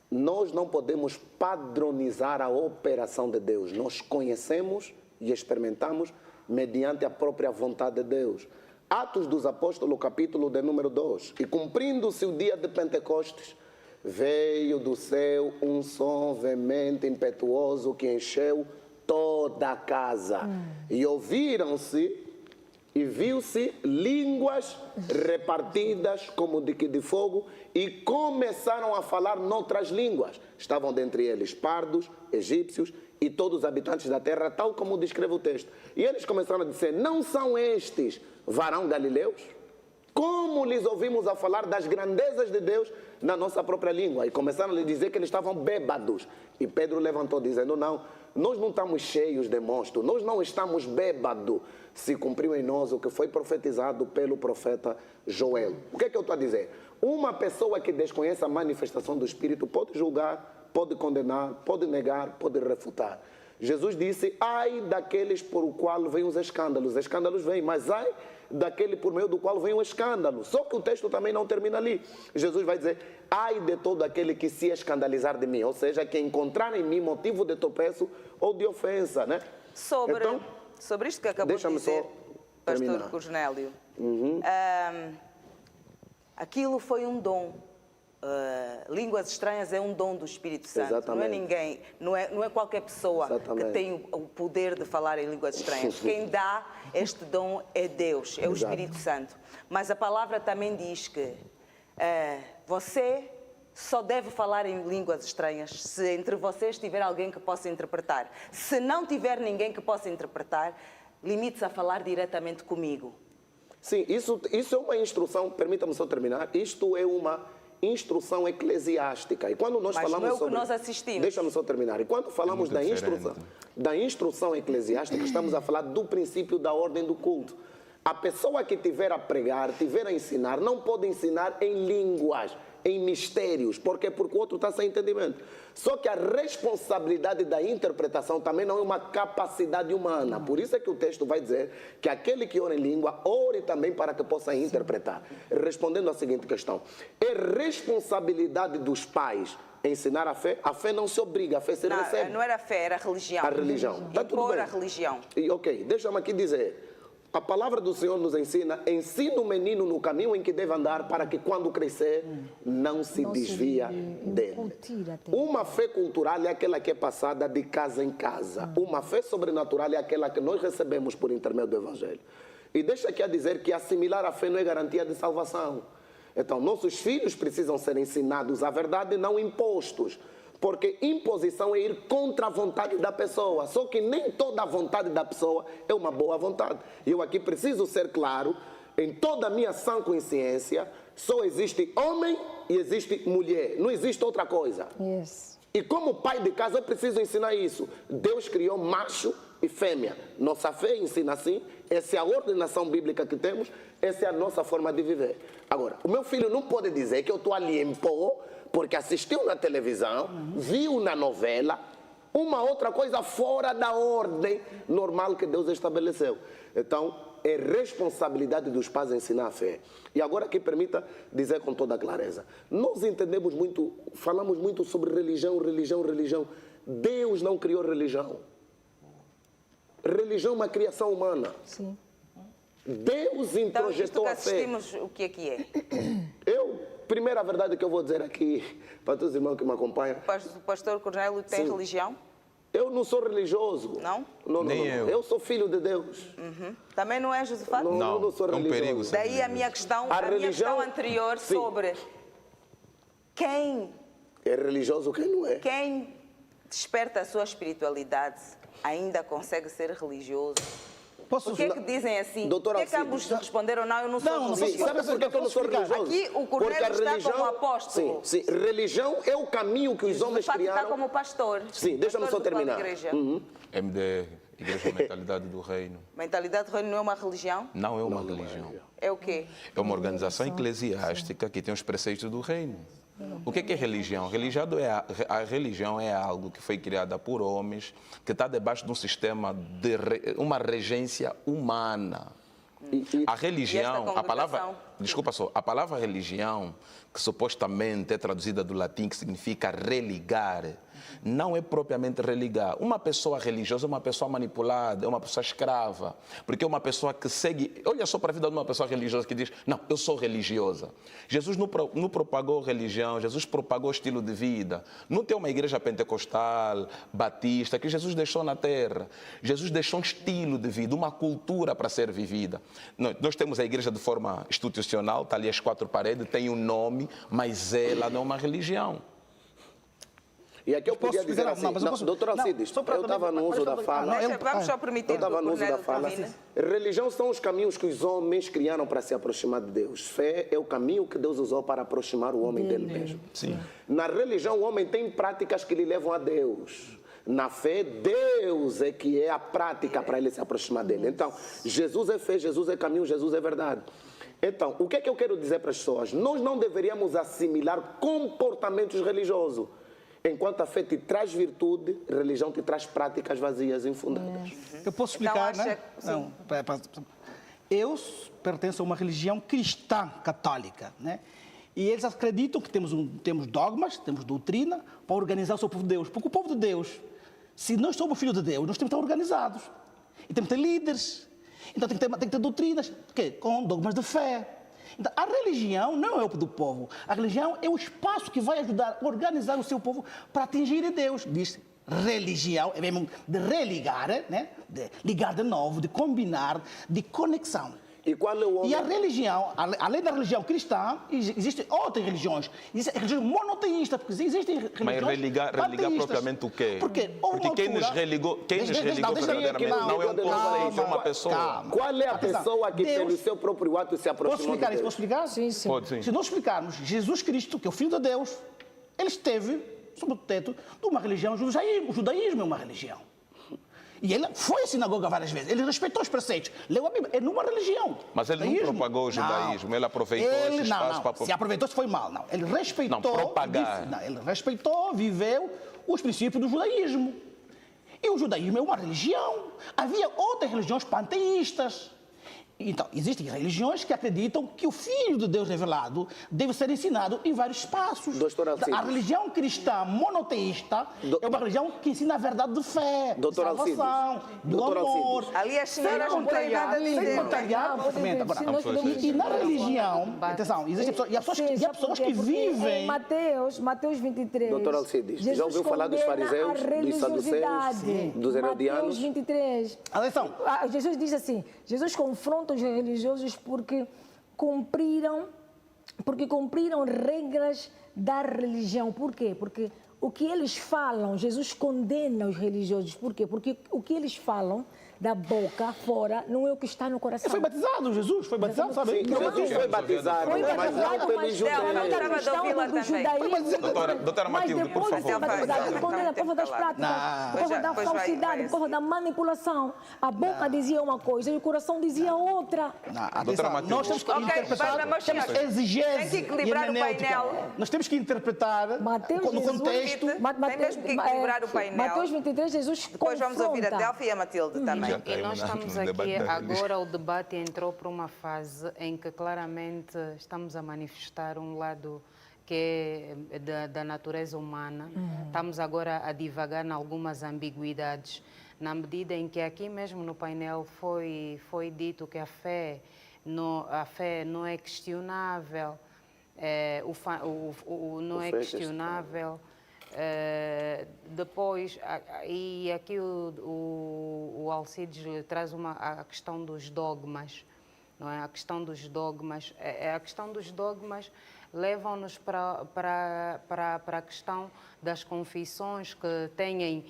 S4: Nós não podemos padronizar a operação de Deus, nós conhecemos e experimentamos mediante a própria vontade de Deus. Atos dos Apóstolos, capítulo de número 2. E cumprindo-se o dia de Pentecostes, veio do céu um som veemente, impetuoso, que encheu toda a casa. E ouviram-se e viu-se línguas repartidas como de fogo e começaram a falar noutras línguas. Estavam dentre eles pardos, egípcios e todos os habitantes da terra, tal como descreve o texto. E eles começaram a dizer: não são estes varão galileus? Como lhes ouvimos a falar das grandezas de Deus na nossa própria língua? E começaram a lhe dizer que eles estavam bêbados. E Pedro levantou dizendo: não, nós não estamos cheios de monstro, nós não estamos bêbados. Se cumpriu em nós o que foi profetizado pelo profeta Joel. O que é que eu estou a dizer? Uma pessoa que desconhece a manifestação do Espírito pode julgar, pode condenar, pode negar, pode refutar. Jesus disse: ai daqueles por o qual vêm os escândalos vêm, mas ai daquele por meio do qual vem o escândalo. Só que o texto também não termina ali. Jesus vai dizer: ai de todo aquele que se escandalizar de mim, ou seja, que encontrar em mim motivo de tropeço ou de ofensa, né?
S1: Sobre isto que acabou de dizer, pastor Cornélio, aquilo foi um dom. Línguas estranhas é um dom do Espírito Santo.
S4: Exatamente.
S1: Não é ninguém, não é qualquer pessoa
S4: Exatamente.
S1: que tem o poder de falar em línguas estranhas. Quem dá este dom é Deus, é o
S4: Exato.
S1: Espírito Santo. Mas a palavra também diz que você só deve falar em línguas estranhas se entre vocês tiver alguém que possa interpretar. Se não tiver ninguém que possa interpretar, limite-se a falar diretamente comigo.
S4: Sim, isso é uma instrução, permita-me só terminar, isto é uma instrução eclesiástica. E quando nós
S1: Mas
S4: falamos
S1: não é o que
S4: sobre...
S1: nós assistimos.
S4: Deixa-me só terminar. E quando falamos
S2: muito
S4: da instrução eclesiástica, estamos a falar do princípio da ordem do culto. A pessoa que tiver a pregar, tiver a ensinar, não pode ensinar em línguas, em mistérios. Por quê? Porque o outro está sem entendimento. Só que a responsabilidade da interpretação também não é uma capacidade humana. Por isso é que o texto vai dizer que aquele que ora em língua, ore também para que possa interpretar. Respondendo à seguinte questão: é responsabilidade dos pais ensinar a fé não se obriga, a fé se recebe.
S1: Não era a fé, era a religião.
S4: A religião. Tá tudo
S1: Impor
S4: bem.
S1: a religião.
S4: E, ok, deixa-me aqui dizer. A palavra do Senhor nos ensina o menino no caminho em que deve andar para que quando crescer não se desvia dele. Uma fé cultural é aquela que é passada de casa em casa. Uma fé sobrenatural é aquela que nós recebemos por intermédio do Evangelho. E deixa aqui a dizer que assimilar a fé não é garantia de salvação. Então, nossos filhos precisam ser ensinados a verdade e não impostos. Porque imposição é ir contra a vontade da pessoa. Só que nem toda a vontade da pessoa é uma boa vontade. E eu aqui preciso ser claro, em toda a minha sã consciência, só existe homem e existe mulher. Não existe outra coisa.
S3: Yes.
S4: E como pai de casa, eu preciso ensinar isso. Deus criou macho e fêmea. Nossa fé ensina assim. Essa é a ordenação bíblica que temos. Essa é a nossa forma de viver. Agora, o meu filho não pode dizer que eu estou ali em pó porque assistiu na televisão, viu na novela, uma outra coisa fora da ordem normal que Deus estabeleceu. Então, é responsabilidade dos pais ensinar a fé. E agora que permita dizer com toda a clareza, nós entendemos muito, falamos muito sobre religião, religião, religião. Deus não criou religião. Religião é uma criação humana.
S3: Sim.
S4: Deus
S1: Então, isto
S4: introjetou
S1: que
S4: a fé.
S1: assistimos, o que é?
S4: Primeira verdade que eu vou dizer aqui, para todos os irmãos que me acompanham,
S1: O pastor Cornélio tem
S4: Sim.
S1: religião?
S4: eu não sou religioso.
S1: Não?
S4: Não,
S2: Nem
S4: não.
S2: eu.
S4: Eu sou filho de Deus.
S1: Também não é, Josafá?
S4: Não,
S2: Não,
S4: eu não sou
S2: é um
S4: religioso.
S2: perigo ser
S1: Daí a minha questão,
S4: A
S1: a minha
S4: religião-
S1: questão anterior
S4: Sim.
S1: sobre quem
S4: É religioso quem não é.
S1: Quem desperta a sua espiritualidade ainda consegue ser religioso?
S6: Posso
S1: Por que é que dizem assim?
S4: Doutor
S1: Por que é que
S4: Alcides.
S1: ambos responderam, não, eu não sou
S6: Não, não
S4: Sim,
S1: religioso?
S4: sabe por que eu não sou religioso?
S1: Aqui o Cornélio está como apóstolo.
S4: Sim, sim. Religião é o caminho que os homens
S1: De fato está
S4: criaram.
S1: como pastor.
S4: Sim, deixa-me
S1: Pastor
S4: só
S1: de qual
S4: terminar.
S1: igreja?
S2: MDR, Igreja Mentalidade do Reino.
S1: Mentalidade do reino não é uma religião?
S2: Não é uma religião.
S1: É o quê?
S2: É uma organização eclesiástica que tem os preceitos do reino. O que é religião? A religião é algo que foi criada por homens, que está debaixo de um sistema de uma regência humana. A religião,
S1: esta
S2: a palavra,
S1: congregação?
S2: desculpa só, a palavra religião, que supostamente é traduzida do latim, que significa religar, não é propriamente religar. Uma pessoa religiosa é uma pessoa manipulada, é uma pessoa escrava, porque é uma pessoa que segue. Olha só para a vida de uma pessoa religiosa que diz: não, eu sou religiosa. Jesus não propagou religião, Jesus propagou estilo de vida. Não tem uma igreja pentecostal, batista, que Jesus deixou na terra. Jesus deixou um estilo de vida, uma cultura para ser vivida. Nós temos a igreja de forma institucional, está ali as quatro paredes, tem um nome, mas ela não é uma religião.
S4: E aqui eu
S6: Posso
S4: podia dizer
S6: explicar?
S4: assim,
S6: Não, mas eu
S4: não,
S6: posso-
S4: doutor
S6: não,
S4: Alcides,
S6: só para
S4: eu estava
S6: também-
S4: no uso da
S6: não,
S4: fala.
S1: Vamos só permitir
S4: Eu
S1: que o
S4: estava no uso da
S1: Cornélio
S4: fala.
S1: termine.
S4: Religião são os caminhos que os homens criaram para se aproximar de Deus. Fé é o caminho que Deus usou para aproximar o homem dele mesmo.
S2: Sim.
S4: Na religião, o homem tem práticas que lhe levam a Deus. Na fé, Deus é que é a prática para ele se aproximar dele. Então, Jesus é fé, Jesus é caminho, Jesus é verdade. Então, o que é que eu quero dizer para as pessoas? Nós não deveríamos assimilar comportamentos religiosos. Enquanto a fé te traz virtude, a religião te traz práticas vazias e infundadas.
S6: Eu posso explicar,
S1: Então,
S6: né?
S1: acha- sim.
S6: Não, eu pertenço a uma religião cristã católica, né? E eles acreditam que temos dogmas, temos doutrina para organizar o seu povo de Deus. Porque o povo de Deus, se nós somos filhos de Deus, nós temos que estar organizados. E temos que ter líderes. Então tem que ter doutrinas com dogmas de fé. Então, a religião não é o do povo. A religião é o espaço que vai ajudar a organizar o seu povo para atingir Deus. Diz religião, é mesmo de religar, né? De ligar de novo, de combinar, de conexão.
S4: E qual é o homem?
S6: E a religião, além da religião cristã, existem outras religiões. Existem religiões monoteístas, porque existem religiões
S2: Mas religar
S6: panteístas.
S2: propriamente o quê?
S6: Porque, houve
S2: Porque
S6: uma
S2: quem nos
S6: altura-
S2: religou
S6: Deixa-
S2: verdadeiramente não é um conceito, é uma pessoa.
S6: Calma.
S4: Qual é a
S6: Atenção.
S4: pessoa que
S6: Deus-
S4: pelo seu próprio ato se
S6: Posso
S4: aproximou de
S6: explicar isso?
S4: Deus?
S6: Posso explicar?
S3: Sim, sim.
S2: Pode, sim.
S6: Se nós explicarmos Jesus Cristo, que é o Filho de Deus, ele esteve sob o teto de uma religião, o judaísmo é uma religião. E ele foi à sinagoga várias vezes, ele respeitou os preceitos, leu a Bíblia, é numa religião.
S2: Mas ele não
S6: Judaísmo.
S2: propagou o judaísmo, ele aproveitou esse espaço para...
S6: Se aproveitou, se foi mal, não. Ele respeitou...
S2: Não, propagar.
S6: Ele respeitou, viveu os princípios do judaísmo. E o judaísmo é uma religião. Havia outras religiões panteístas. Então, existem religiões que acreditam que o Filho de Deus revelado deve ser ensinado em vários espaços.
S4: Doutor Alcides.
S6: A religião cristã monoteísta é uma religião que ensina a verdade de fé,
S4: Doutor
S6: de salvação,
S4: Alcides.
S6: do
S4: Doutor
S6: amor.
S4: Alcides.
S1: Ali as senhoras não têm nada a dizer.
S6: Sem contrariar,
S3: Não, pode ver,
S6: agora,
S3: se nós podemos-
S6: e na religião, atenção, existem pessoas, e há pessoas,
S3: Sim,
S6: e há
S3: sabe
S6: pessoas
S3: por quê?
S6: que
S3: Porque
S6: vivem...
S3: Em Mateus 23.
S4: Doutor Alcides, já
S3: Jesus
S4: ouviu falar dos
S3: condena
S4: fariseus,
S3: a
S4: dos
S3: religiosidade.
S4: saduceus, dos herodianos?
S3: Mateus 23.
S6: Atenção.
S3: Jesus diz assim, Jesus confronta os religiosos porque cumpriram regras da religião. Por quê? Porque o que eles falam, Jesus condena os religiosos. Por quê? Porque o que eles falam da boca fora, não é o que está no coração.
S6: Ele foi batizado, Jesus foi batizado, sabe?
S8: Jesus foi batizado,
S3: Foi
S8: mas não
S3: batizado,
S8: pelos
S3: mas
S8: judeus.
S1: Não,
S3: não da
S1: Gostava de
S3: questão
S1: ouvi-la
S3: do
S1: também.
S3: judaísmo.
S2: Doutora
S3: Mas
S2: Matilde, por
S3: depois de ser
S2: favor.
S3: batizado, quando era por causa das práticas, por causa da
S1: Pois vai
S3: falsidade, por causa da manipulação, a boca dizia uma coisa e o coração dizia outra.
S2: Doutora Matilde.
S6: Nós temos que
S1: Ok,
S6: interpretar,
S1: mas,
S6: temos
S1: senhores,
S6: exegese
S1: tem que equilibrar
S6: e
S1: o
S6: hermenêutica.
S1: painel.
S6: Nós temos que interpretar
S3: Mateus
S6: no
S3: Jesus,
S6: contexto.
S1: Tem mesmo que equilibrar o painel.
S3: Mateus 23, Jesus
S1: Depois vamos ouvir a
S3: confronta.
S1: Delphi e a Matilde também.
S2: Já
S5: E nós
S2: no
S5: estamos
S2: debate
S5: aqui,
S2: da
S5: agora o debate entrou para uma fase em que claramente estamos a manifestar um lado que é da natureza humana. Estamos agora a divagar em algumas ambiguidades, na medida em que aqui mesmo no painel foi dito que a fé não é questionável, não é questionável. Depois, e aqui o Alcides traz a questão dos dogmas, não é? A questão dos dogmas, a questão dos dogmas levam-nos para a questão das confissões que têm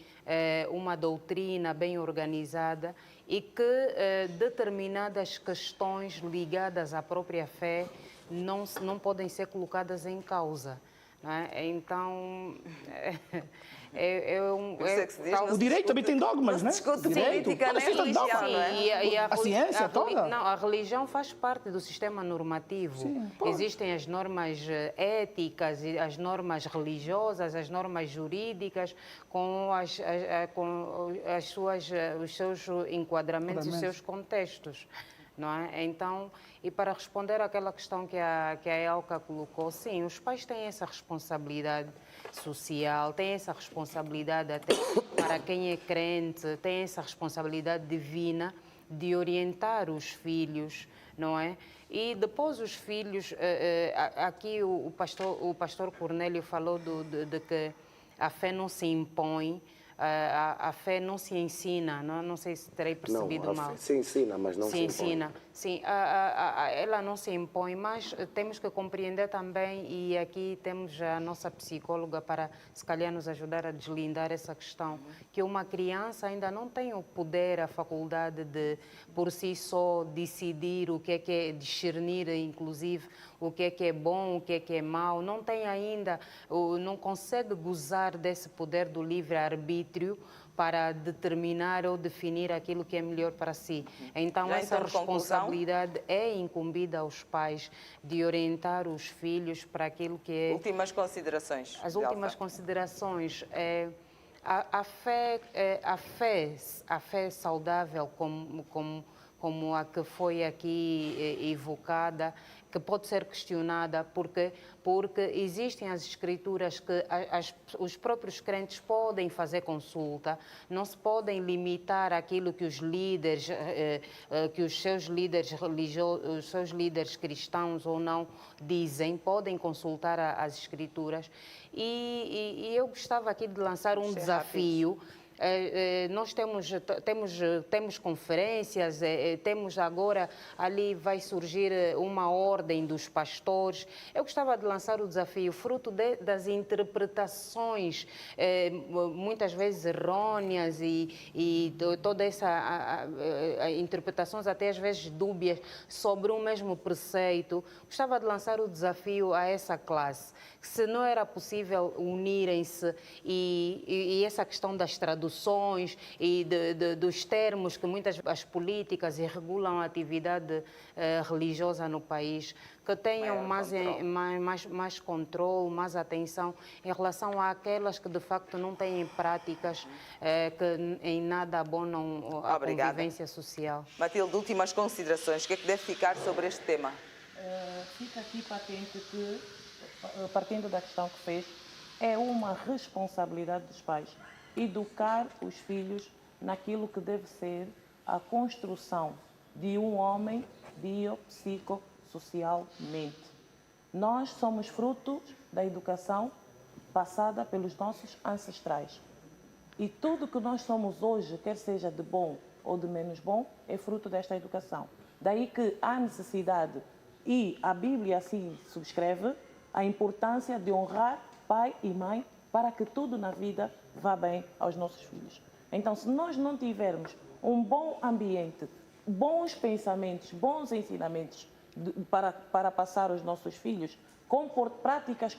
S5: uma doutrina bem organizada e que determinadas questões ligadas à própria fé não podem ser colocadas em causa. Não é? Então,
S6: O direito também tem dogmas, né?
S1: Discute
S6: Direito.
S1: política nem
S6: Toda ciência
S1: religião,
S6: tem
S1: não é?
S5: E
S6: A ciência toda?
S5: Não, a religião faz parte do sistema normativo.
S6: Sim, pode.
S5: Existem as normas éticas, as normas religiosas, as normas jurídicas, com os seus enquadramentos e os seus contextos. Não é? Então, e para responder àquela questão que a Elka colocou, sim, os pais têm essa responsabilidade social, têm essa responsabilidade até para quem é crente, têm essa responsabilidade divina de orientar os filhos, não é? E depois os filhos, aqui o pastor Cornélio falou de que a fé não se impõe, a fé não se ensina, não sei se terei percebido mal.
S8: Se ensina, mas não se impõe.
S5: ensina. Sim, ela não se impõe, mas temos que compreender também, e aqui temos a nossa psicóloga para, se calhar, nos ajudar a deslindar essa questão, que uma criança ainda não tem o poder, a faculdade de, por si só, decidir o que é discernir, inclusive, o que é bom, o que é mau, não tem ainda, não consegue gozar desse poder do livre-arbítrio para determinar ou definir aquilo que é melhor para si. Então,
S1: Já
S5: essa
S1: então, conclusão?
S5: responsabilidade é incumbida aos pais de orientar os filhos para aquilo que é...
S1: Últimas considerações.
S5: As últimas
S1: Delphi.
S5: considerações é a fé saudável como a que foi aqui evocada, que pode ser questionada porque existem as escrituras que os próprios crentes podem fazer consulta, não se podem limitar àquilo que os líderes, que os seus líderes religiosos, os seus líderes cristãos ou não dizem, podem consultar as escrituras. E eu gostava aqui de lançar um desafio. Nós temos conferências, temos agora, ali vai surgir uma ordem dos pastores. Eu gostava de lançar o desafio, fruto das interpretações, muitas vezes errôneas e toda essa interpretações até às vezes dúbias sobre um mesmo preceito. Gostava de lançar o desafio a essa classe, se não era possível unirem-se e essa questão das traduções e dos termos que muitas as políticas regulam a atividade religiosa no país, que tenham mais controle, mais atenção em relação àquelas que de facto não têm práticas que em nada abonam a convivência social.
S1: Matilde, últimas considerações. O que é que deve ficar sobre este tema?
S7: Fica aqui patente que, partindo da questão que fez, é uma responsabilidade dos pais educar os filhos naquilo que deve ser a construção de um homem biopsicossocialmente. Nós somos frutos da educação passada pelos nossos ancestrais. E tudo que nós somos hoje, quer seja de bom ou de menos bom, é fruto desta educação. Daí que há necessidade, e a Bíblia assim subscreve, a importância de honrar pai e mãe para que tudo na vida vá bem aos nossos filhos. Então, se nós não tivermos um bom ambiente, bons pensamentos, bons ensinamentos para passar aos nossos filhos, práticas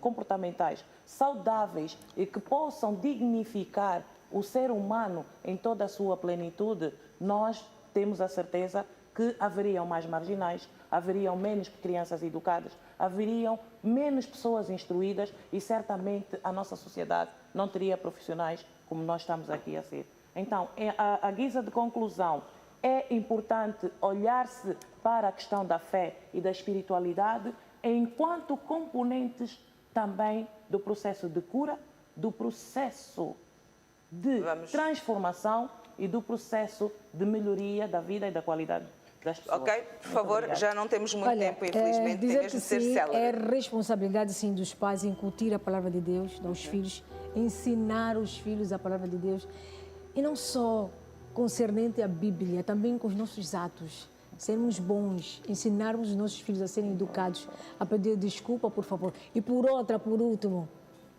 S7: comportamentais saudáveis e que possam dignificar o ser humano em toda a sua plenitude, nós temos a certeza que haveriam mais marginais, haveriam menos crianças educadas, haveriam menos pessoas instruídas e certamente a nossa sociedade não teria profissionais como nós estamos aqui a ser. Então, a guisa de conclusão, é importante olhar-se para a questão da fé e da espiritualidade enquanto componentes também do processo de cura, do processo de transformação e do processo de melhoria da vida e da qualidade das pessoas.
S1: Ok, por favor, já não temos muito tempo, infelizmente, tem
S3: dizer
S1: mesmo
S3: que
S1: de ser
S3: sim,
S1: célere.
S3: é responsabilidade, sim, dos pais incutir a palavra de Deus aos filhos, ensinar os filhos a palavra de Deus, e não só concernente à Bíblia, também com os nossos atos, sermos bons, ensinarmos os nossos filhos a serem educados, a pedir desculpa, por favor. E por último,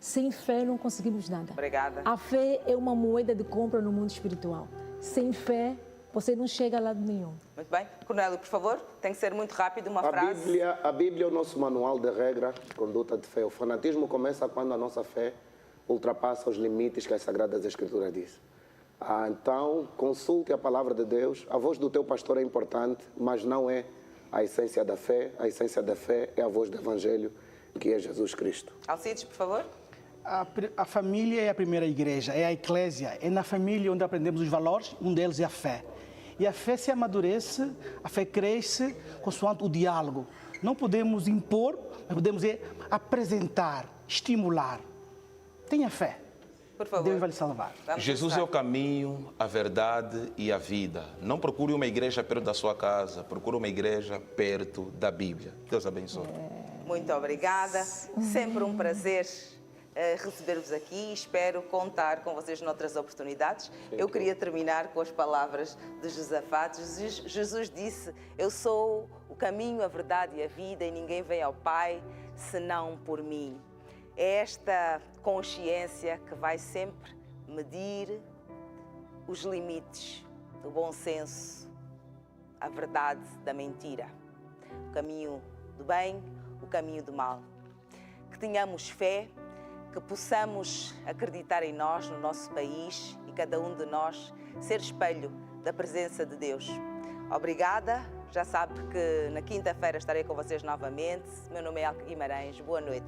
S3: sem fé não conseguimos nada.
S1: Obrigada.
S3: A fé é uma moeda de compra no mundo espiritual. Sem fé, você não chega a lado nenhum.
S1: Muito bem. Cornélio, por favor, tem que ser muito rápido, uma frase.
S4: A Bíblia é o nosso manual de regra de conduta de fé. O fanatismo começa quando a nossa fé ultrapassa os limites que as Sagradas Escrituras dizem. Então, consulte a palavra de Deus. A voz do teu pastor é importante, mas não é a essência da fé. A essência da fé é a voz do Evangelho, que é Jesus Cristo.
S1: Alcides, por favor.
S6: A família é a primeira igreja, é a eclésia. É na família onde aprendemos os valores, um deles é a fé. E a fé se amadurece, a fé cresce consoante o diálogo. Não podemos impor, mas podemos apresentar, estimular. Tenha fé.
S1: Por favor.
S6: Deus vai lhe salvar.
S2: Jesus é o caminho, a verdade e a vida. Não procure uma igreja perto da sua casa, procure uma igreja perto da Bíblia. Deus abençoe.
S1: Muito obrigada. Sempre um prazer receber-vos aqui. Espero contar com vocês noutras oportunidades. Eu queria terminar com as palavras de Josafate. Jesus disse: eu sou o caminho, a verdade e a vida, e ninguém vem ao Pai senão por mim. É esta consciência que vai sempre medir os limites do bom senso, a verdade da mentira, o caminho do bem, o caminho do mal. Que tenhamos fé, que possamos acreditar em nós, no nosso país, e cada um de nós ser espelho da presença de Deus. Obrigada. Já sabe que na quinta-feira estarei com vocês novamente. Meu nome é Elke Guimarães. Boa noite.